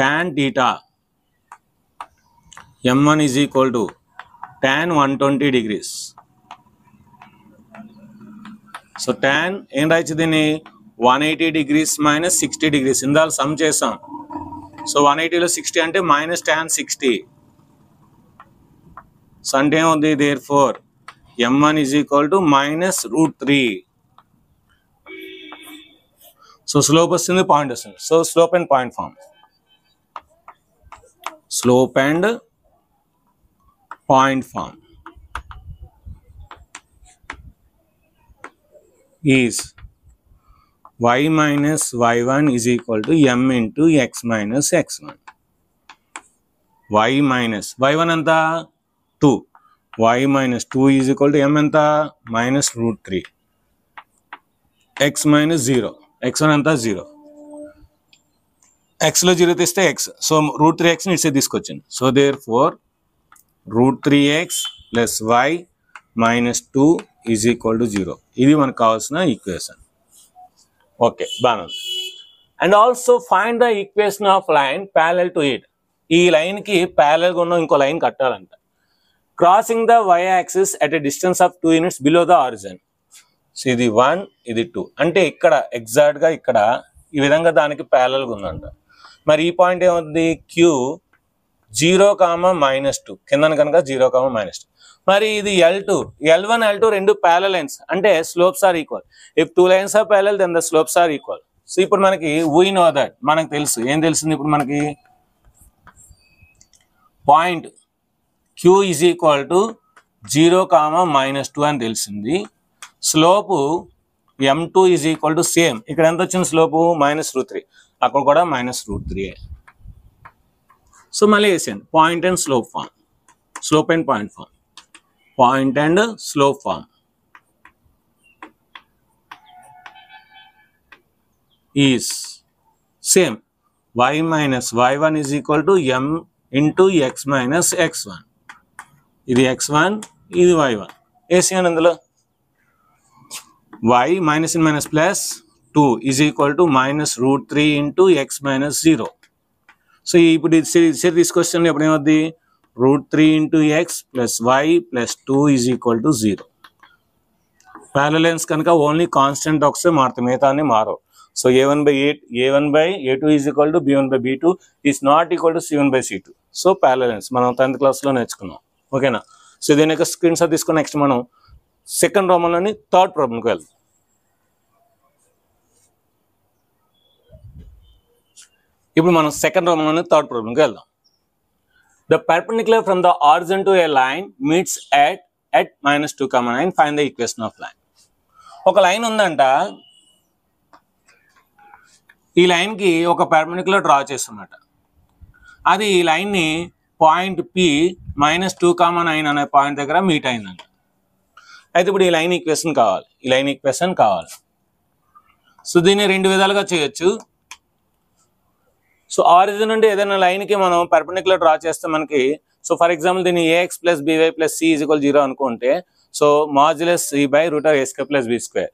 tan theta, m1 is equal to tan 120 degrees. So tan ఏం రాయచ్చు దీన్ని? 180 degrees minus 60 degrees. ఇందాక సమ్ చేసాం. సో 180లో 60 అంటే minus tan 60. సో అంటే ఏమవుతుంది? therefore m1 is equal to minus √3. So slope వస్తుంది, పాయింట్ వస్తుంది. So slope and point form. Slope and point form is y minus y1 is equal to m into x minus x1. y minus y1 anta 2, y minus 2 is equal to m anta minus √3, x minus 0, x1 anta 0, x లో 0 తీస్తే x, సో √3x ని ఇట్సే తీసుకొచ్చింది. So therefore √3x plus y minus 2 is equal to 0. ఇది మనకు కావాల్సిన ఈక్వేషన్. ఓకే బాగా. And also find the equation of line parallel to it. ఈ లైన్కి ప్యారలల్గా ఉన్న ఇంకో లైన్ కట్టాలంట. Crossing the y axis at a distance of 2 units below the origin. So ఇది 1, ఇది 2. అంటే ఇక్కడ ఎగ్జాక్ట్గా ఇక్కడ ఈ విధంగా దానికి ప్యారలల్గా ఉందంట. మరి ఈ పాయింట్ ఏమవుతుంది? Q 0, -2 కింద కనుక 0, -2. మరి ఇది L2, L1, L2 రెండు ప్యారలల్ లైన్స్ అంటే slopes are equal. If 2 lines are parallel then the slopes are equal. So ఇప్పుడు మనకి వీ నో దట్, మనకు తెలుసు. ఏం తెలిసింది ఇప్పుడు మనకి? Point Q is equal to 0, -2 అని తెలిసింది. Slope M2 is equal to same. ఇక్కడ ఎంత వచ్చింది స్లోపు? -√3. అక్కడ కూడా -√3. సో మళ్ళీ వేసాను point and slope form, slope and point form, point and slope form is same. y minus y1 is equal to m into x minus x1. ఇది x1, ఇది y1. వేసాను అందులో. y minus in minus plus 2 is equal to -√3 into x minus 0. So ఇప్పుడు ఇది తీసుకొస్తాను. ఎప్పుడు ఏమవుద్ది? √3 into x plus y plus 2 is equal to 0. Parallel lines కనుక ఓన్లీ కాన్స్టెంట్ ఒకసారి మారుతాయి, మిగతా అన్ని మారవు. So a1/a2 is equal to b1/b2 is not equal to c1/c2. So parallel lines మనం 10th క్లాస్లో నేర్చుకున్నాం. ఓకేనా? సో దీని యొక్క స్క్రీన్ షాట్ తీసుకుని నెక్స్ట్ మనం సెకండ్ ప్రాబ్లంలోని థర్డ్ ప్రాబ్లంకి వెళ్దాం. ఇప్పుడు మనం సెకండ్ ప్రాబ్లంలోని థర్డ్ ప్రాబ్లంకి వెళ్దాం. The perpendicular from the origin to a line meets at -2, 9. Find the equation of line. ఒక లైన్ ఉందంట. ఈ లైన్కి ఒక పర్పెండిక్యులర్ డ్రా చేస్తున్నట. అది ఈ లైన్ని పాయింట్ P -2, 9 అనే పాయింట్ దగ్గర మీట్ అయిందంట. అయితే ఇప్పుడు ఈ లైన్ ఈక్వేషన్ కావాలి, ఈ లైన్ ఈక్వేషన్ కావాలి. సో దీన్ని రెండు విధాలుగా చేయొచ్చు. సో ఆరిజిన్ నుండి ఏదైనా లైన్కి మనం పర్పెండిక్యులర్ డ్రా చేస్తే మనకి, సో ఫర్ ఎగ్జాంపుల్ దీన్ని ax + by + c = 0 అనుకుంటే, so modulus c/√a²+b².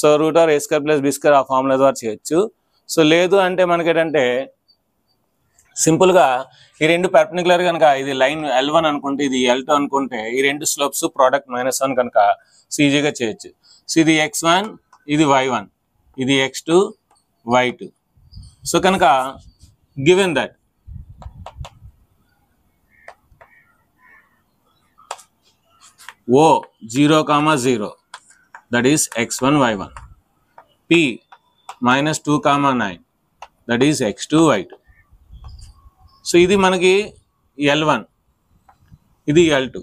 So √a²+b² ఆ ఫార్ములా ద్వారా చేయొచ్చు. సో లేదు అంటే మనకి ఏంటంటే సింపుల్గా ఈ రెండు పర్పెండిక్యులర్ కనుక ఇది లైన్ L1 అనుకుంటే, ఇది L2 అనుకుంటే, ఈ రెండు స్లోప్స్ ప్రోడక్ట్ -1 కనుక సో ఈజీగా చేయొచ్చు. సో ఇది x1, ఇది y1, ఇది x2, y2. సో కనుక given that O 0, 0 that is x1, y1, P -2, 9 that is x2, y2. So ఇది మనకి L1, ఇది L2.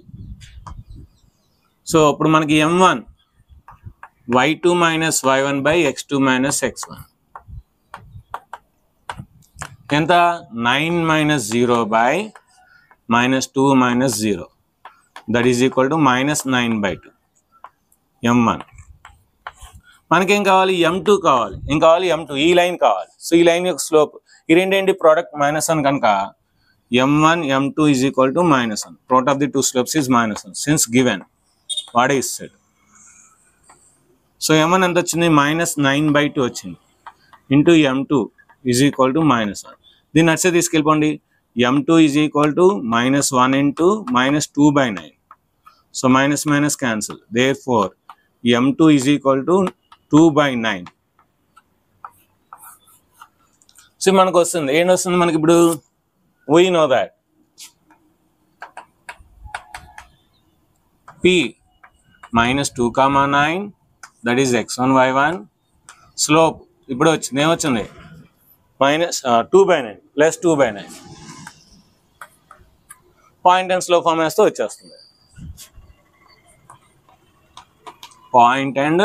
సో ఇప్పుడు మనకి M1 y2 - y1/x2 - x1 ఎంత? 9 - 0/-2 - 0 that is equal to -9/2 M1. మనకేం కావాలి? M2 కావాలి. ఏం కావాలి? M2. ఈ లైన్ కావాలి. సో ఈ లైన్ యొక్క స్లోప్ ఈ రెండేంటి ప్రోడక్ట్ -1 కనుక M1 M2 is equal to -1. Product of the two slopes is -1 since given వాడే ఇస్తాడు. సో M1 ఎంత వచ్చింది? -9/2 వచ్చింది into M2 is equal to -1. దీన్ని అట్సే తీసుకెళ్ళిపోండి. M2 is equal to -1 into -2/9. So minus cancel. Therefore M2 is equal to 2/9. So మనకు వస్తుంది ఏంటి వస్తుంది మనకి ఇప్పుడు? We know that P -2, 9 that is x1, y1. Slope ఇప్పుడు వచ్చింది, ఏమొచ్చింది? -2/9 + 2/9. పాయింట్ అండ్ స్లోప్ ఫామ్ వేస్తే వచ్చేస్తుంది. Point and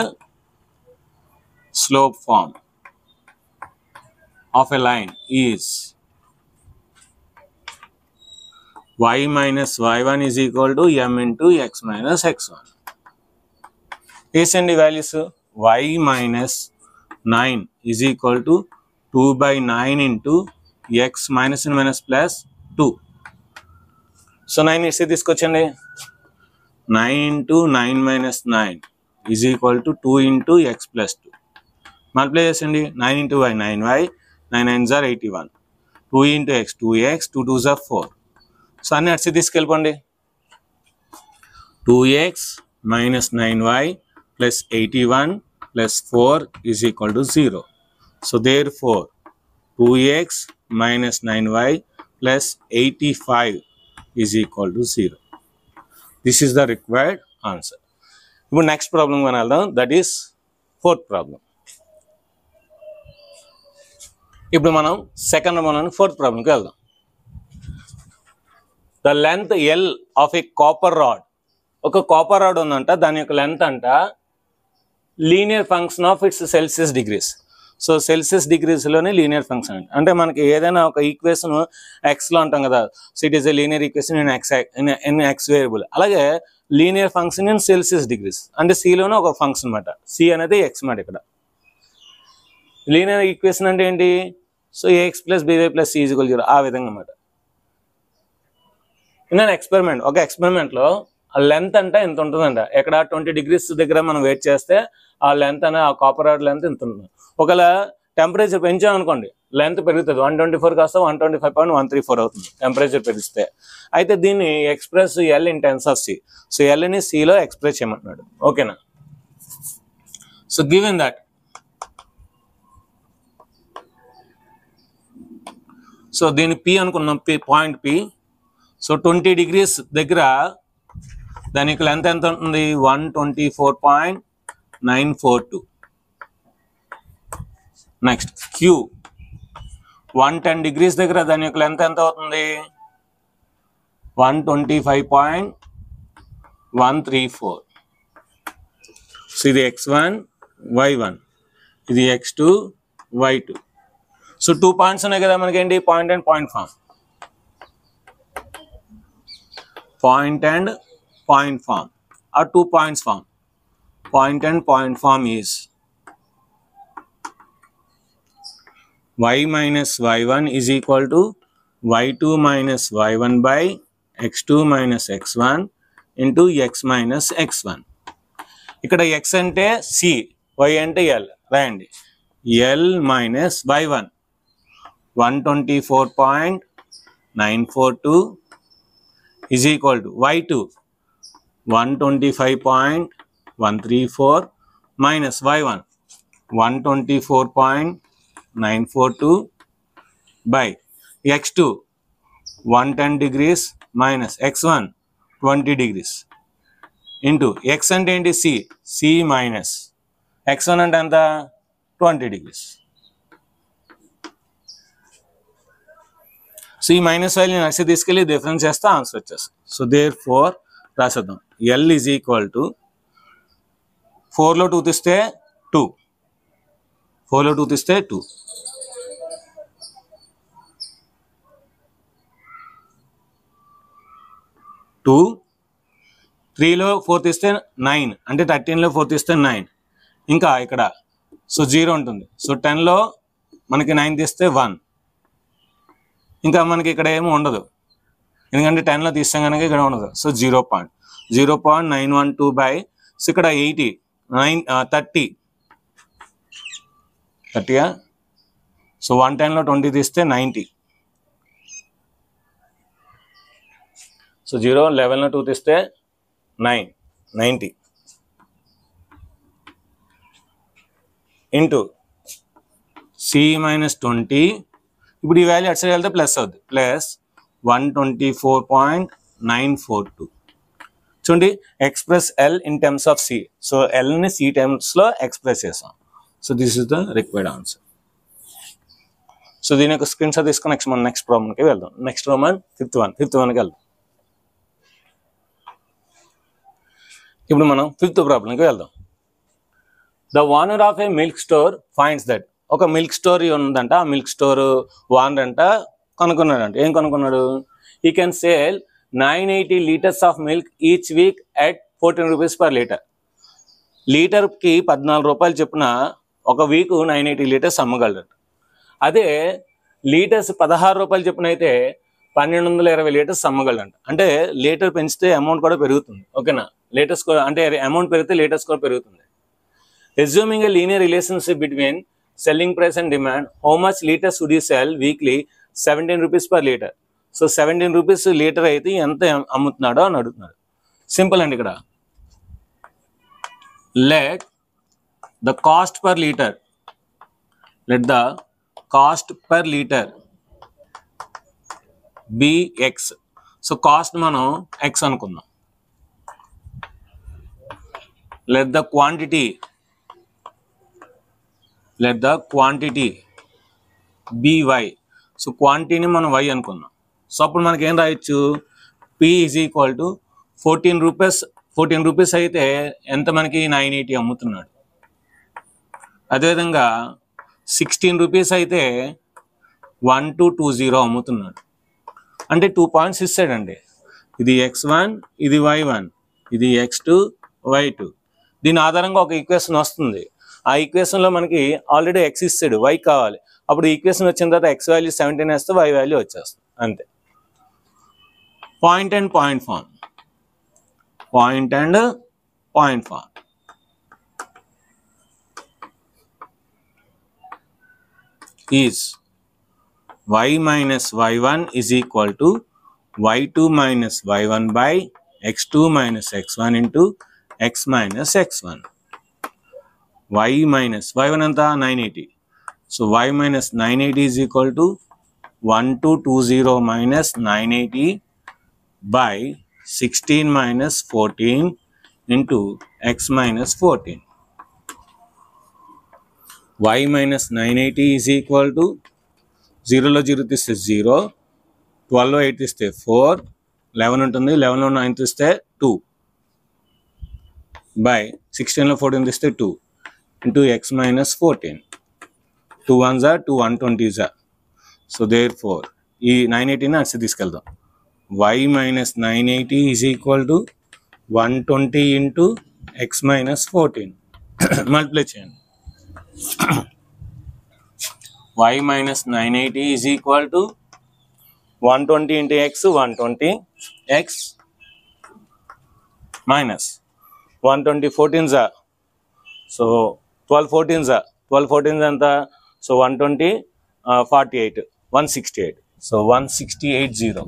slope form of a line is y - y1 is equal to m into x - x1. వేసండి values. y -9 is equal to 2/9 into x -2. So 9 ఇస్తే తీసుకొచ్చండి. 9 ఇంటూ 9 - 9 is equal to 2 into x + 2. Multiply చేసండి 9 into y 9y 9 9s are 81 2 into x 2x 2 2s are 4 so అన్ని అడిచి తీసుకెళ్ళిపోండి 2x minus 9y plus 81 plus 4 is equal to 0 so therefore 2x minus 9y plus 85 is equal to 0 this is the required answer ఇప్పుడు నెక్స్ట్ ప్రాబ్లం వెళ్దాం దట్ ఈస్ ఫోర్త్ ప్రాబ్లం ఇప్పుడు మనం సెకండ్ ఫోర్త్ ప్రాబ్లంకి వెళ్దాం the length L of a copper rod ఒక కాపర్ రాడ్ ఉందంట దాని యొక్క లెంత్ అంట linear function of its Celsius degrees so Celsius డిగ్రీస్లోనే లీనియర్ ఫంక్షన్ అంటే మనకి ఏదైనా ఒక ఈక్వేషన్ ఎక్స్లో అంటాం కదా so it is a linear equation in x variable అలాగే linear function in Celsius degrees అంటే సిలోనే ఒక ఫంక్షన్ అనమాట సి అనేది ఎక్స్ మాట ఇక్కడ లీనియర్ ఈక్వేషన్ అంటే ఏంటి so ax plus by plus C equal 0 ఆ విధంగా అన్నమాట ఇన్ అన్ ఎక్స్పెరిమెంట్ ఒక ఎక్స్పెరిమెంట్లో ఆ లెంత్ అంటే ఎంత ఉంటుందంట ఎక్కడ 20 degrees దగ్గర మనం వెయిట్ చేస్తే ఆ లెంత్ అనే ఆ కాపర్ రాడ్ లెంత్ ఎంత ఉంటుంది ఒకవేళ టెంపరేచర్ పెంచామనుకోండి లెంత్ పెరుగుతుంది 124 కాస్త 125.134 అవుతుంది టెంపరేచర్ పెరిగితే అయితే దీన్ని express L in terms of C so ఎల్ని సిలో ఎక్స్ప్రెస్ చేయమంటున్నాడు ఓకేనా సో గివెన్ దట్ సో దీన్ని పి అనుకున్నాం పాయింట్ పి సో 20 degrees దగ్గర దానికి లెంత్ ఎంత ఉంటుంది 124.942 నెక్స్ట్ క్యూ 110 degrees దగ్గర దాని యొక్క లెంత్ ఎంత అవుతుంది 125.134 సో ఇది x1 y1 ఇది x2 y2 సో 2 పాయింట్స్ ఉన్నాయి కదా మనకి ఏంటి point and point form point and point form or 2 points form point and point form is y minus y1 is equal to y2 minus y1 by x2 minus x1 into x minus x1 ఇక్కడ x అంటే c y అంటే l రాయండి l minus y1 124.942 is equal to y2 125.134 minus y1 124.942 by x2 110 degrees minus x1 20 degrees into x అంటే ఏంటి c minus x1 అంటే ఎంత 20 degrees సో ఈ మైనస్ వాల్యూ నెక్స్ట్ తీసుకెళ్ళి డిఫరెన్స్ చేస్తే ఆన్సర్ వచ్చేస్తుంది సో దేర్ ఫోర్ రాసేద్దాం ఎల్ ఈజ్ ఈక్వల్ టు 4లో 2 తీస్తే 2 4లో 2 తీస్తే 2 2 3లో 4 తీస్తే 9 అంటే 13లో 4 తీస్తే 9 ఇంకా ఇక్కడ సో 0 ఉంటుంది సో 10లో మనకి 9 తీస్తే 1 ఇంకా మనకి ఇక్కడ ఏమీ ఉండదు ఎందుకంటే 10లో తీస్తాం కనుక ఇక్కడ ఉండదు సో 0.912 బై సో ఇక్కడ 80 30 సో 110లో 20 తీస్తే 90 సో 11లో 2 తీస్తే 90 ఇంటూ సి మైనస్ 20 ఇప్పుడు ఈ వాల్యూ అటు సైడ్ వెళ్తే ప్లస్ అవుద్ది ప్లస్ 124.942 చూడండి express L in terms of C so ఎల్ని సి టర్మ్స్లో ఎక్స్ప్రెస్ చేసాం so this is the required answer so దీని యొక్క స్క్రీన్ షాట్ తీసుకొని నెక్స్ట్ ప్రాబ్లంకి వెళ్దాం నెక్స్ట్ ప్రాబ్లం ఫిఫ్త్ వన్కి వెళ్దాం ఇప్పుడు మనం ఫిఫ్త్ ప్రాబ్లంకి వెళ్దాం the owner of A milk store finds that ఒక మిల్క్ స్టోర్ ఉందంట ఆ మిల్క్ స్టోర్ ఓనర్ అంట కనుక్కున్నాడంట ఏం కనుక్కున్నాడు ఈ can sale 980 liters of milk each week at 14 rupees per liter లీటర్కి 14 రూపాయలు చొప్పున ఒక వీక్ 980 liters అమ్మగలడు అదే లీటర్స్ 16 రూపాయలు చొప్పున అయితే 1220 liters అమ్మగలడంట అంటే లీటర్ పెంచితే అమౌంట్ కూడా పెరుగుతుంది ఓకేనా లీటర్స్ అంటే అమౌంట్ పెరిగితే లీటర్స్ కూడా పెరుగుతుంది Assuming a linear relationship between selling price and demand, how much liters would you sell weekly? 17 rupees per liter. So 17 rupees litre అయితే ఎంత అమ్ముతున్నాడో అని అడుగుతున్నాడు. సింపుల్ అండి. ఇక్కడ let the cost per liter be x. So cost మనం x అనుకుందాం. let the quantity be y. So క్వాంటిటీని మనం y అనుకుందాం. సో అప్పుడు మనకి ఏం రాయొచ్చు? p is equal to 14 rupees అయితే ఎంత మనకి 980 అమ్ముతున్నాడు. అదేవిధంగా 16 రూపీస్ అయితే 1220 అమ్ముతున్నాడు. అంటే 2 పాయింట్స్ ఇస్తాడండి. ఇది x1, ఇది y1, ఇది x2, y2. దీని ఆధారంగా ఒక ఈక్వేషన్ వస్తుంది. ఆ ఈక్వేషన్లో మనకి ఆల్రెడీ x ఇస్తాడు, y కావాలి. అప్పుడు ఈక్వేషన్ వచ్చిన తర్వాత x వాల్యూ 17 వేస్తే y వాల్యూ వచ్చేస్తుంది. అంతే. Point and point form is y minus y1 is equal to y2 minus y1 by x2 minus x1 into x minus x1. y minus y1 anta 980. So y minus 980 is equal to 1220 minus 980 by 16 minus 14 into x minus 14. y minus 980 is equal to 0లో 0 తీస్తే 0, 12లో 8 తీస్తే 4, 11 ఉంటుంది, 11లో 9 తీస్తే 2 by 16లో 14 తీస్తే 2 into x minus 14. 2 1s are 2 120s are. So therefore ఈ 980ని అటు తీసుకెళ్దాం. y minus 980 is equal to 120 into x minus 14. Multiply చేయండి. y minus 980 is equal to 120 into x, 120 x minus 120 14s are. So 12 14s are. 12 14s anta. So 120 48 168. So 1680.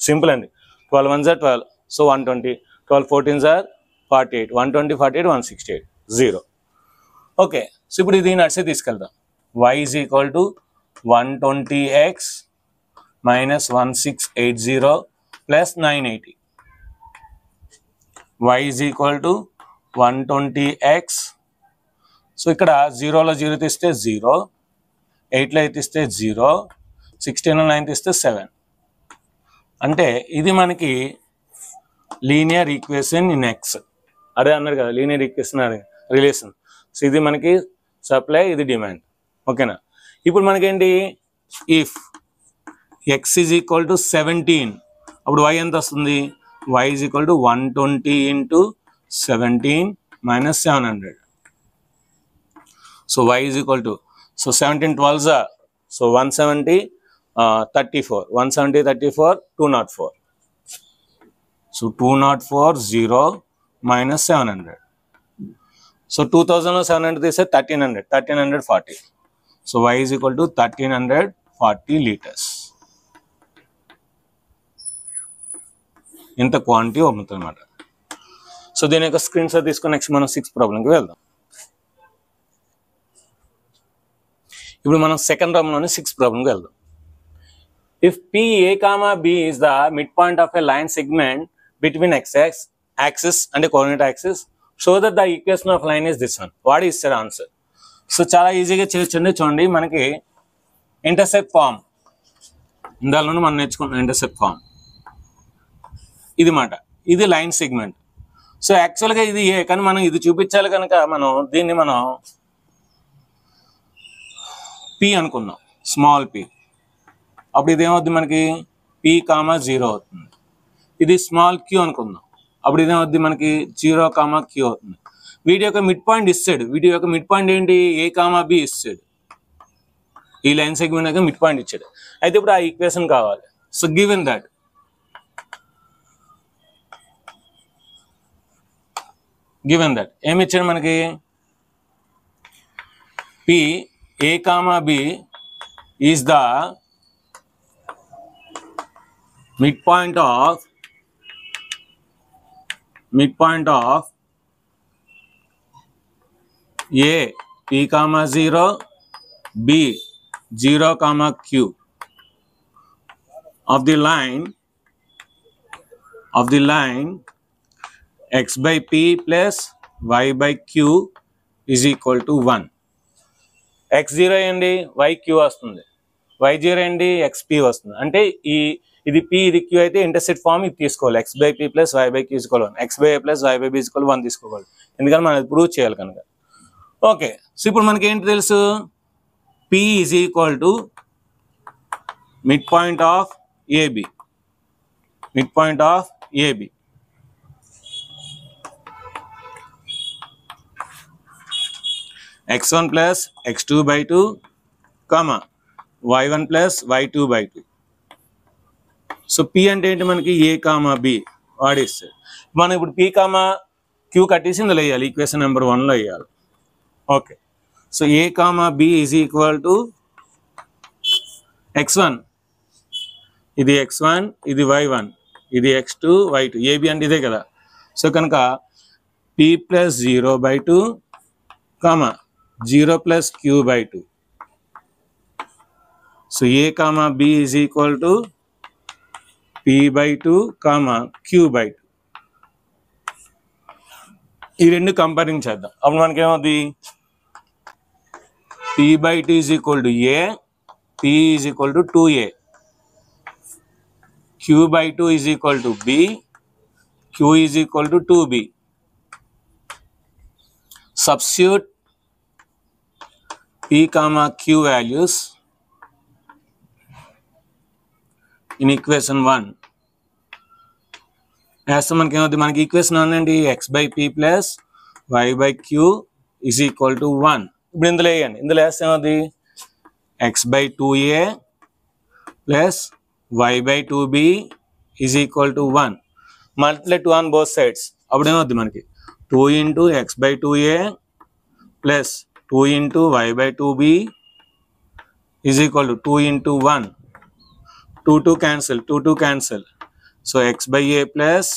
Simple and 12 1s are 12. So 120. 12 14s are 48. 120 48 168 0. Okay. So ఇప్పుడు దీన్ని అట్సే తీసుకెళ్దాం. y is equal to 120x minus 1680 plus 980. y is equal to 120x. So ఇక్కడ 0లో 0 తీస్తే 0, 8లో తీస్తే 0, 16లో 9 తీస్తే 7. అంటే ఇది మనకి లీనియర్ ఈక్వేషన్ ఇన్ ఎక్స్. అదే అన్నారు కదా లీనియర్ ఈక్వేషన్ రిలేషన్. సో ఇది మనకి సప్లై, ఇది డిమాండ్. ఓకేనా? ఇప్పుడు మనకేంటి? If x is equal to 17, అప్పుడు y ఎంత వస్తుంది? y is equal to 120 into 17 minus 700. So y is equal to, so 17 12s are, so 170 34, 170 34 204. So 204 0 minus 700. So 2000లో 700 తీస్తే 1340. So y is equal to 1340 litres. ఇంత క్వాంటిటీ అమ్ముతుంది అన్నమాట. సో దీని యొక్క స్క్రీన్ షాట్ తీసుకుని నెక్స్ట్ మనం 6th ప్రాబ్లంకి వెళ్దాం. ఇప్పుడు మనం సెకండ్ ప్రాబ్లంలోని 6th ప్రాబ్లంకి వెళ్దాం. If P A comma B is the midpoint of a line segment between x-axis and a coordinate axis, show that the equation of line is this one. What is the answer? So చాలా ఈజీగా చేయొచ్చండి. చూడండి మనకి ఇంటర్సెప్ట్ ఫార్మ్ ఇందాలోనే మనం నేర్చుకుంటాం. ఇంటర్సెప్ట్ ఫార్మ్ ఇది మాట, ఇది లైన్ సెగ్మెంట్. సో యాక్చువల్గా ఇది ఏ, కానీ మనం ఇది చూపించాలి కనుక మనం దీన్ని మనం పి అనుకుందాం, స్మాల్ పి. అప్పుడు ఇదేమవుద్ది మనకి p, 0 అవుతుంది. ఇది స్మాల్ క్యూ అనుకుందాం. అప్పుడు ఇదేమవుద్ది మనకి 0, q అవుతుంది. వీటి యొక్క మిడ్ పాయింట్ ఇస్తాడు. వీటి యొక్క మిడ్ పాయింట్ ఏంటి? a, b ఇస్తాడు. ఈ లైన్ సెగ్మెంట్ యొక్క మిడ్ పాయింట్ ఇచ్చాడు. అయితే ఇప్పుడు ఆ ఈక్వేషన్ కావాలి. So given that given that ఏమి ఇచ్చాడు మనకి, P A comma B is the mid point of A p comma 0 b 0 comma q of the line x by p plus y by q is equal to 1. x0 ఏంటి yq వస్తుంది, y0 ఏంటి xp వస్తుంది. అంటే ఇది p ఇది q అయితే ఇంటర్సెట్ ఫామ్ ఇది తీసుకోవాలి, x by p plus y by q is equal to 1, x by a plus y by b is equal to 1 తీసుకోవాలి, ఎందుకంటే మనం ప్రూవ్ చేయాలి కనుక. ఓకే, సో ఇప్పుడు మనకి ఏంటి తెలుసు, p is equal to mid point of AB, x1 plus x2 by 2 comma y1 plus y2 by 2. సో p అంటే ఏంటి మనకి ఏ కామా బి వాడిస్తే, మనం ఇప్పుడు p కామా q కట్టేసి ఇందులో వేయాలి, ఈక్వేషన్ నెంబర్ 1లో వేయాలి. Okay, so A comma B is equal to x1 ఇది x1 ఇది y1 ఇది x2 y2, ఏబి అంటే ఇదే కదా. సో కనుక p plus 0 by 2 comma 0 plus q by 2. So A comma B is equal to p by 2 కామా q by 2. ఈ రెండు కంపేరింగ్ చేద్దాం. అప్పుడు మనకేమవుతుంది, p by 2 is equal to a, p is equal to 2a, q by 2 is equal to b, q is equal to 2b. Substitute p comma q values in equation 1. వేస్తే మనకి ఏమవుతుంది, మనకి ఈక్వేషన్ ఏంటి, x by p plus y by q is equal to 1. ఇప్పుడు ఇందులో వేయండి, ఇందులో వేస్తే ఏమవుతుంది, x by 2a plus y by 2b is equal to 1. Multiply 2 on both sides. అప్పుడు ఏమవుతుంది మనకి 2 into x by 2a plus 2 into y by 2b is equal to 2 into 1. 2 cancel. So x by a plus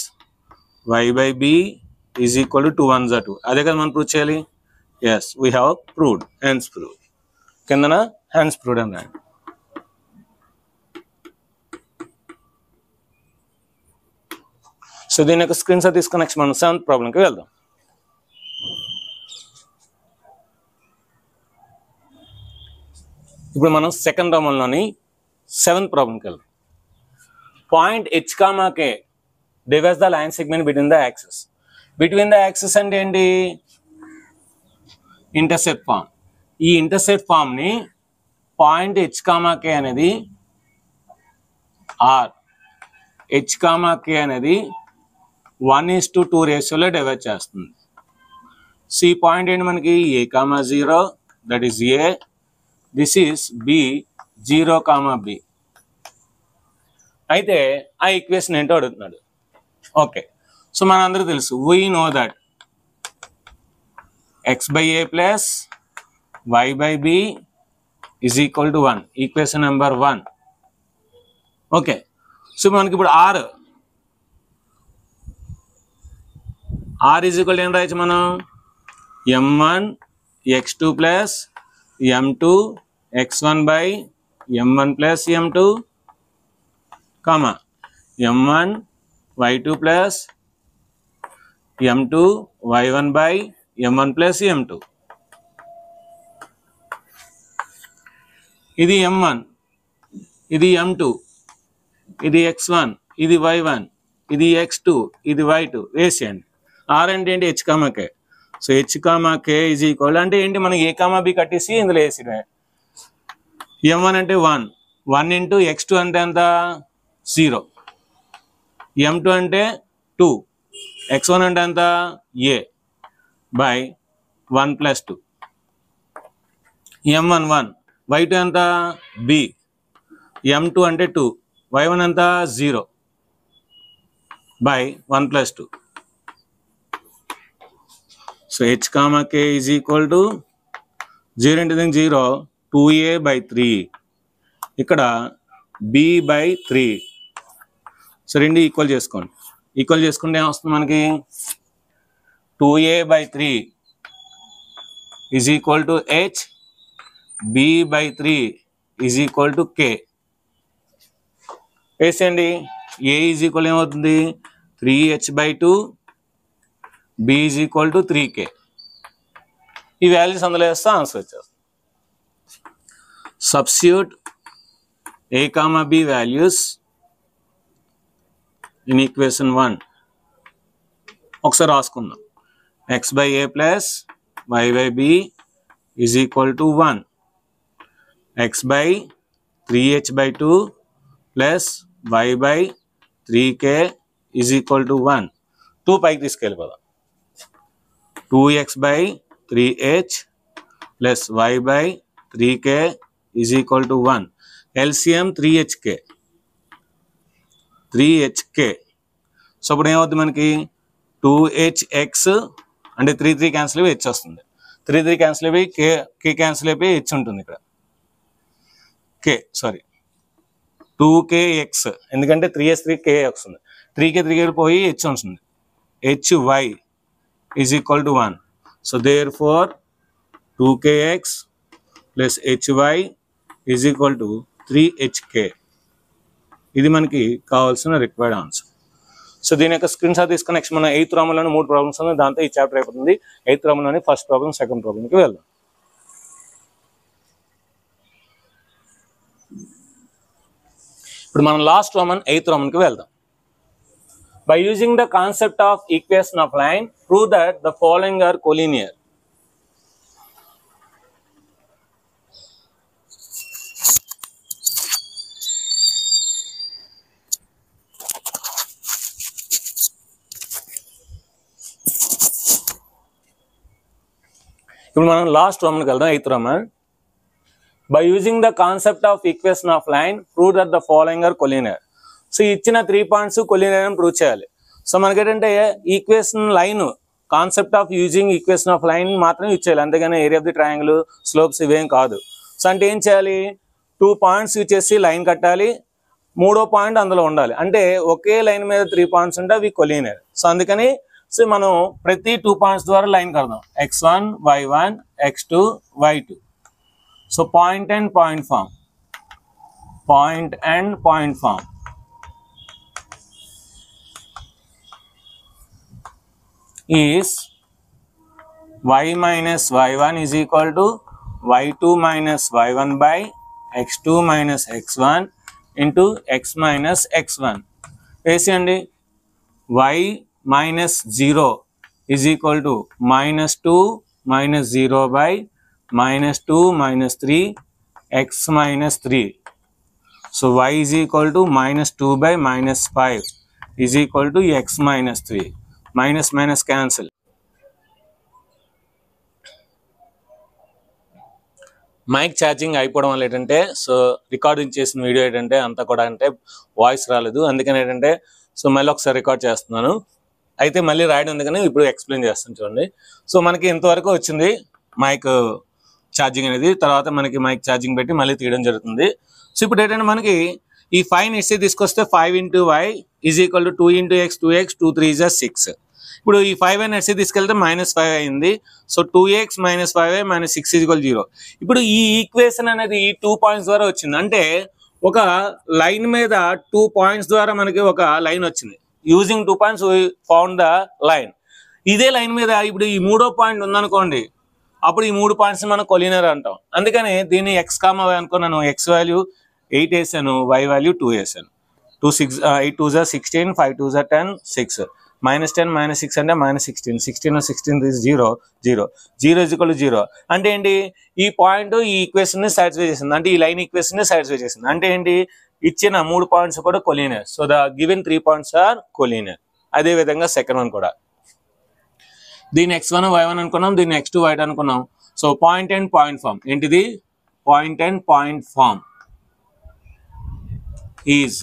y by b is equal to 2 1s are 2. అదే కదా మనం ప్రూవ్ చేయాలి. Yes, we have proved, hence proved. కిందన hence proved అని రాయండి. సో దీని యొక్క స్క్రీన్ షాట్ తీసుకుని నెక్స్ట్ మనం 7th ప్రాబ్లంకి వెళ్దాం. ఇప్పుడు మనం సెకండ్ ప్రాబ్లంలోని 7th ప్రాబ్లంకి వెళ్దాం. Point h, k divides the line segment between the axis. Between the axis అంటే ఏంటి, ఇంటర్సెప్ట్ ఫామ్. ఈ ఇంటర్సెప్ట్ ఫామ్ని పాయింట్ h, k అనేది r, h, k అనేది 1:2 రేషియోలో డివైడ్ చేస్తుంది. సో ఈ పాయింట్ ఏంటి మనకి a, 0 that is a, this is b, 0, b. అయితే ఆ ఈక్వేషన్ ఏంటో అడుగుతున్నాడు. ఓకే, సో మనందరికీ తెలుసు, we know that x by a plus y by b is equal to 1, equation number 1. Okay, so మనకి ఇప్పుడు r is equal to ఏం రాయొచ్చు మనం, m1 x2 plus m2 x1 by m1 plus m2 comma m1 y2 plus m2 y1 by m1 plus m2. ఇది m1, ఇది m2, ఇది x1, ఇది y1, ఇది x2, ఇది y2 వేసేయండి. r అంటే ఏంటి, h, k. So h, k is equal అంటే ఏంటి, మనం a, b కట్టేసి ఇందులో వేసిడే. m1 అంటే 1 ఇంటూ x2 అంటే ఎంత 0, m2 అంటే 2, x1 అంటే ఎంత a by 1 plus 2, m1 1, y2 ఎంత b, m2 అంటే 2, y1 ఎంత 0 by 1 plus 2. So h comma k is equal to 0 into 0 2a by 3 ఇక్కడ b by 3 సో రెండు ఈక్వల్ చేసుకోండి ఈక్వల్ చేసుకుంటే ఏమొస్తుంది మనకి 2a by 3 is equal to h b by 3 is equal to k వేసేయండి a is equal ఏమవుతుంది 3h by 2 b is equal to 3k ఈ వాల్యూస్ అందులో వేస్తే ఆన్సర్ వచ్చేస్తుంది substitute a comma b values in equation 1 ఒకసారి రాసుకుందాం x by a plus y by b is equal to 1 x by 3h by 2 plus y by 3k is equal to 1 2 పైకి తీసుకెళ్ళిపోదాం 2x by 3h plus y by 3k is equal to 1 LCM 3hk so ఇప్పుడు ఏమవుతుంది మనకి 2hx అంటే 3 క్యాన్సిల్ అయిపోయి h వస్తుంది 3 క్యాన్సిల్ అయిపోయి k క్యాన్సిల్ అయిపోయి h ఉంటుంది ఇక్కడ సారీ 2kx ఎందుకంటే 3h 3k వస్తుంది 3k 3k పోయి h వస్తుంది hy is equal to 1 so therefore 2kx plus hy is equal to 3hk ఇది మనకి కావాల్సిన రిక్వైర్డ్ ఆన్సర్ సో దీని యొక్క స్క్రీన్ షాట్ తీసుకుని నెక్స్ట్ మన 8th రామ్లోని 3 ప్రాబ్లమ్స్ ఉన్నాయి దాంతో ఈ చాప్టర్ అయిపోతుంది 8th రామ్లోని ఫస్ట్ ప్రాబ్లం సెకండ్ ప్రాబ్లంకి వెళ్దాం ఇప్పుడు మనం లాస్ట్ రామన్ 8th రామన్కి వెళ్దాం by using the concept of equation of line prove that the following are collinear ఇప్పుడు మనం లాస్ట్ రామన్కి వెళ్దాం 8th roman by using the concept of equation of line prove that the following are collinear so ఇచ్చిన 3 పాయింట్స్ కొలినియర్ అని ప్రూవ్ చేయాలి సో మనకి ఏంటంటే equation line concept of using equation of line మాత్రం ఇచ్చేయాలి అంతేగాని area of the triangle slopes ఇవేం కాదు సో అంటే ఏం చేయాలి 2 పాయింట్స్ యూజ్ చేసి లైన్ కట్టాలి 3వ పాయింట్ అందులో ఉండాలి అంటే ఒకే లైన్ మీద 3 పాయింట్స్ ఉంటే అవి కొలినియర్ సో అందుకని సో మనం ప్రతి 2 పాయింట్స్ ద్వారా లైన్ కడదాం x1 y1 x2 y2 so point and point form is y minus y1 is equal to y2 minus y1 by x2 minus x1 into x minus x1 వేసేయండి y minus 0 is equal to minus 2 minus 0 by minus 2 minus 3 x minus 3 so y is equal to minus 2 by minus 5 is equal to x minus 3 minus minus cancel mic charging అయిపోవడం వల్ల ఏంటంటే సో రికార్డింగ్ చేసిన వీడియో ఏంటంటే అంతా కూడా అంటే వాయిస్ రాలేదు అందుకని ఏంటంటే సో మళ్ళీ ఒకసారి రికార్డ్ చేస్తున్నాను అయితే మళ్ళీ రాయడం ఉంది కానీ ఇప్పుడు ఎక్స్ప్లెయిన్ చేస్తాను చూడండి సో మనకి ఇంతవరకు వచ్చింది మైక్ ఛార్జింగ్ అనేది తర్వాత మనకి మైక్ ఛార్జింగ్ పెట్టి మళ్ళీ తీయడం జరుగుతుంది సో ఇప్పుడు ఏంటంటే మనకి ఈ 5 నెక్స్ట్ తీసుకొస్తే 5 into y is equal to 2 into x 2x 2 3 is 6 ఇప్పుడు ఈ 5 నెక్స్ట్ తీసుకెళ్తే -5 అయింది so 2x minus 5y minus 6 is equal to 0 ఇప్పుడు ఈ ఈక్వేషన్ అనేది ఈ 2 పాయింట్స్ ద్వారా వచ్చింది అంటే ఒక లైన్ మీద 2 పాయింట్స్ ద్వారా మనకి ఒక లైన్ వచ్చింది using 2 points we found the line ఇదే లైన్ మీద ఇప్పుడు ఈ 3వ పాయింట్ ఉందనుకోండి అప్పుడు ఈ 3 పాయింట్స్ మనం కొలినియర్ అంటాం అందుకని దీన్ని x, y అనుకున్నాను x వాల్యూ 8 వేసాను y వాల్యూ 2 వేసాను 8 2 16 5 2 10 6 -10 -6 అంటే -16 16 16 is 0 0 0 is equal to 0 అంటే ఏంటి ఈ పాయింట్ ఈ ఈక్వేషన్ ని సాటిస్ఫై చేసింది అంటే ఈ లైన్ ఈక్వేషన్ ని సాటిస్ఫై చేసింది అంటే ఏంటి ఇచ్చిన 3 పాయింట్స్ కూడా collinear so the given 3 points are collinear అదే విధంగా సెకండ్ వన్ కూడా దీని x1 y1 అనుకున్నాం దీని x2 y2 అనుకున్నాం so point and point form ఏంటిది point and point form is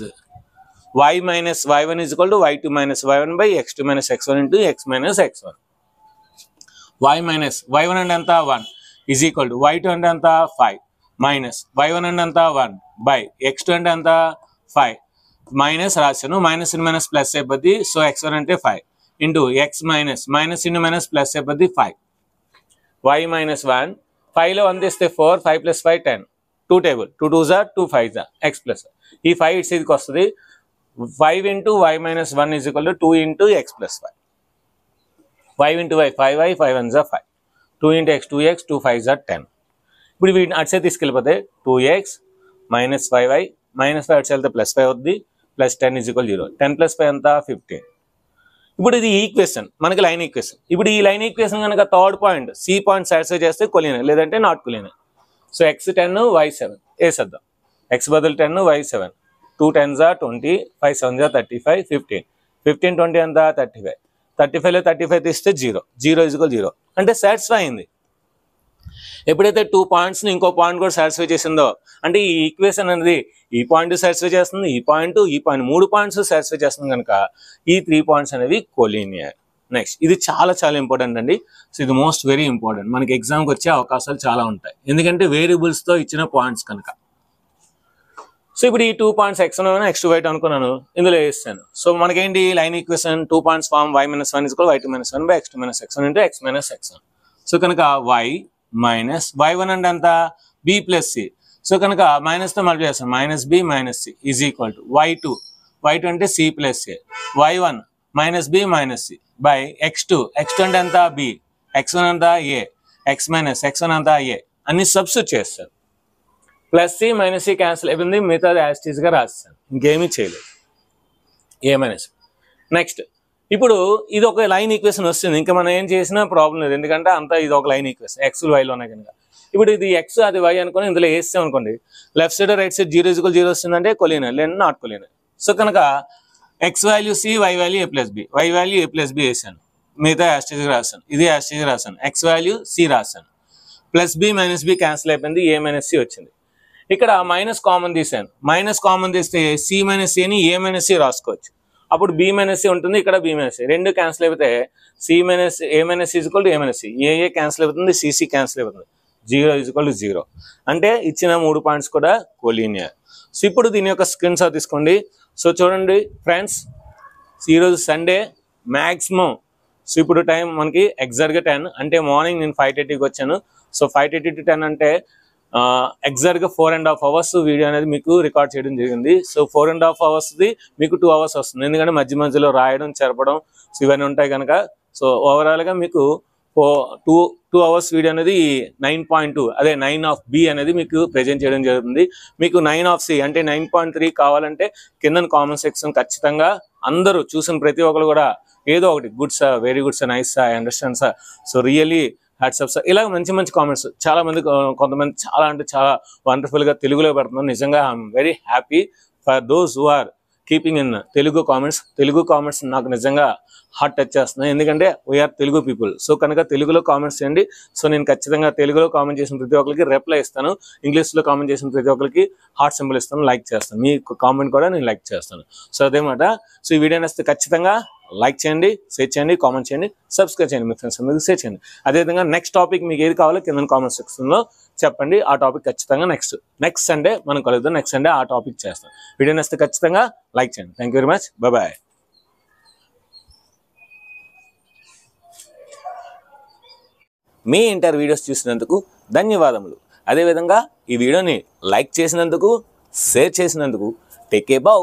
y minus y1 is equal to y2 minus y1 by x2 minus x1 into x minus x1 y minus y1 అంటే ఎంత 1 is equal to y2 అంటే ఎంత 5 minus y1 అంటే ఎంత 1 by x2 అంటే ఎంత 5 మైనస్ రాశాను మైనస్ ఇన్ మైనస్ ప్లస్ అయిపోద్ది సో x1 అంటే 5 into x minus minus in minus plus అయిపోద్ది 5 y minus 1 5 లో 1 తీస్తే 4 5 plus 5 10 2 table 2 2s are 2 5s are x plus ఈ 5 ఇట్స్ ఇదికి వస్తుంది 5 into y minus 1 is equal to 2 into x plus 5 5 into y 5y 5 1s are 5 2 into x 2x 2 5s are 10 ఇప్పుడు వీటిని అటు side తీసుకెళ్ళిపోతే 2x minus 5y minus 5 అటు సైడ్ వెళ్తే ప్లస్ 5 అవుద్ది ప్లస్ 10 is equal 0 10 plus 5 ఎంత 15 ఇప్పుడు ఇది ఈక్వేషన్ మనకి లైన్ ఈక్వేషన్ ఇప్పుడు ఈ లైన్ ఈక్వేషన్ కనుక third point C point satisfy చేస్తే కొలినియర్ లేదంటే not collinear so x 10 y 7 వేసేద్దాం x బదులు 10 y 7 2 10s are 20 5 7s are 35 15 15 20 ఎంత 35 35 లో 35 తీస్తే 0 0 is equal 0 అంటే సాటిస్ఫై అయింది ఎప్పుడైతే 2 పాయింట్స్ని ఇంకో పాయింట్ కూడా సాటిస్ఫై చేసిందో అంటే ఈ ఈక్వేషన్ అనేది ఈ పాయింట్ సాటిస్ఫై చేస్తుంది ఈ పాయింట్ 3 పాయింట్స్ సాటిస్ఫై చేస్తుంది కనుక ఈ 3 పాయింట్స్ అనేవి కొలీనియర్ నెక్స్ట్ ఇది చాలా చాలా ఇంపార్టెంట్ అండి సో ఇది మోస్ట్ వెరీ ఇంపార్టెంట్ మనకి ఎగ్జామ్కి వచ్చే అవకాశాలు చాలా ఉంటాయి ఎందుకంటే వేరియబుల్స్తో ఇచ్చిన పాయింట్స్ కనుక సో ఇప్పుడు ఈ 2 పాయింట్స్ x1 x2 y2 అనుకున్నాను ఇందులో వేస్తాను సో మనకేంటి line equation 2 points form y minus 1 is equal to y2 minus 1 by x2 minus x1 into x minus x1 so కనుక y minus y1 అంటే ఎంత b plus c సో కనుక మైనస్తో మల్టిప్లై చేస్తాం minus b minus c is equal to y2 అంటే c plus a y1 minus b minus c by x2 అంటే ఎంత b x1 అంతా a x minus x1 అంతా a అన్ని సబ్స్టిట్యూట్ చేస్తారు plus c minus c cancel అయిపోయింది మిగతాది యాస్టీస్గా రాస్తాను ఇంకేమీ చేయలేదు ఏ మైనస్ నెక్స్ట్ ఇప్పుడు ఇది ఒక లైన్ ఈక్వేషన్ వస్తుంది ఇంకా మనం ఏం చేసినా ప్రాబ్లం లేదు ఎందుకంటే అంతా ఇది ఒక లైన్ ఈక్వేషన్ ఎక్స్ వైలో ఉన్నాయి కనుక ఇప్పుడు ఇది ఎక్స్ అది వై అనుకోని ఇందులో వేస్తాం అనుకోండి లెఫ్ట్ సైడ్ రైట్ సైడ్ 0 = 0 వస్తుందంటే కొలినియర్ లేదా నాట్ కొలినియర్ సో కనుక x value c y value a plus b y value a plus b వేసాను మిగతా యాస్టీస్గా రాస్తాను ఇది యాస్టీస్గా రాస్తాను ఎక్స్ వాల్యూ సి రాస్తాను plus b minus b cancel అయిపోయింది ఏ మైనస్ సి వచ్చింది ఇక్కడ మైనస్ కామన్ తీసాను మైనస్ కామన్ తీస్తే సి మైనస్ సిని ఏ మైనస్ సి రాసుకోవచ్చు అప్పుడు బి మైనస్ సి ఉంటుంది ఇక్కడ బి మైనస్ సి రెండు క్యాన్సిల్ అయిపోతే c minus a minus c equal to a minus c a cancel అయిపోతుంది సిసి క్యాన్సిల్ అయిపోతుంది 0 = 0 అంటే ఇచ్చిన 3 పాయింట్స్ కూడా కొలీనియర్ సో ఇప్పుడు దీని యొక్క స్క్రీన్ షాట్ తీసుకోండి సో చూడండి ఫ్రెండ్స్ ఈరోజు సండే మ్యాక్సిమం సో ఇప్పుడు టైం మనకి ఎగ్జాక్ట్గా 10 అంటే మార్నింగ్ నేను 5:30కి వచ్చాను సో 5:30 to 10 అంటే ఎగ్జాక్ట్గా 4.5 hours వీడియో అనేది మీకు రికార్డ్ చేయడం జరిగింది సో 4.5 hoursది మీకు 2 hours వస్తుంది ఎందుకంటే మధ్యలో రాయడం చెరపడం సో ఇవన్నీ ఉంటాయి కనుక సో ఓవరాల్గా మీకు 2 hours వీడియో అనేది 9.2 అదే 9 of B అనేది మీకు ప్రజెంట్ చేయడం జరుగుతుంది మీకు 9 of C అంటే 9.3 కావాలంటే కింద కామెంట్ సెక్షన్ ఖచ్చితంగా అందరూ చూసిన ప్రతి ఒక్కరు కూడా ఏదో ఒకటి good sir very good sir nice sir I understand sir so really hats off sir ఇలా మంచి కామెంట్స్ చాలా మంది కొంతమంది చాలా అంటే చాలా వండర్ఫుల్గా తెలుగులో పెడుతున్నారు నిజంగా I'm very happy for those who are keeping in Telugu comments నాకు నిజంగా హార్ట్ టచ్ చేస్తున్నాయి ఎందుకంటే వీఆర్ తెలుగు పీపుల్ సో కనుక తెలుగులో కామెంట్స్ చేయండి సో నేను ఖచ్చితంగా తెలుగులో కామెంట్ చేసిన ప్రతి ఒక్కరికి రిప్లై ఇస్తాను ఇంగ్లీష్లో కామెంట్ చేసిన ప్రతి ఒక్కరికి హార్ట్ సింబల్ ఇస్తాను లైక్ చేస్తాను మీ కామెంట్ కూడా నేను లైక్ చేస్తాను సో అదేమాట సో ఈ వీడియో నచ్చితే ఖచ్చితంగా లైక్ చేయండి షేర్ చేయండి కామెంట్ చేయండి సబ్స్క్రైబ్ చేయండి మీ ఫ్రెండ్స్ అందరికీ షేర్ చేయండి అదేవిధంగా నెక్స్ట్ టాపిక్ మీకు ఏది కావాలో కింద కామెంట్ సెక్షన్లో చెప్పండి ఆ టాపిక్ ఖచ్చితంగా నెక్స్ట్ సండే మనం కలుద్దాం నెక్స్ట్ సండే ఆ టాపిక్ చేస్తాం వీడియో నచ్చితే ఖచ్చితంగా లైక్ చేయండి thank you very much bye మీ ఇంటర్ వీడియోస్ చూసినందుకు ధన్యవాదములు అదేవిధంగా ఈ వీడియోని లైక్ చేసినందుకు షేర్ చేసినందుకు టేక్ ఏ బౌ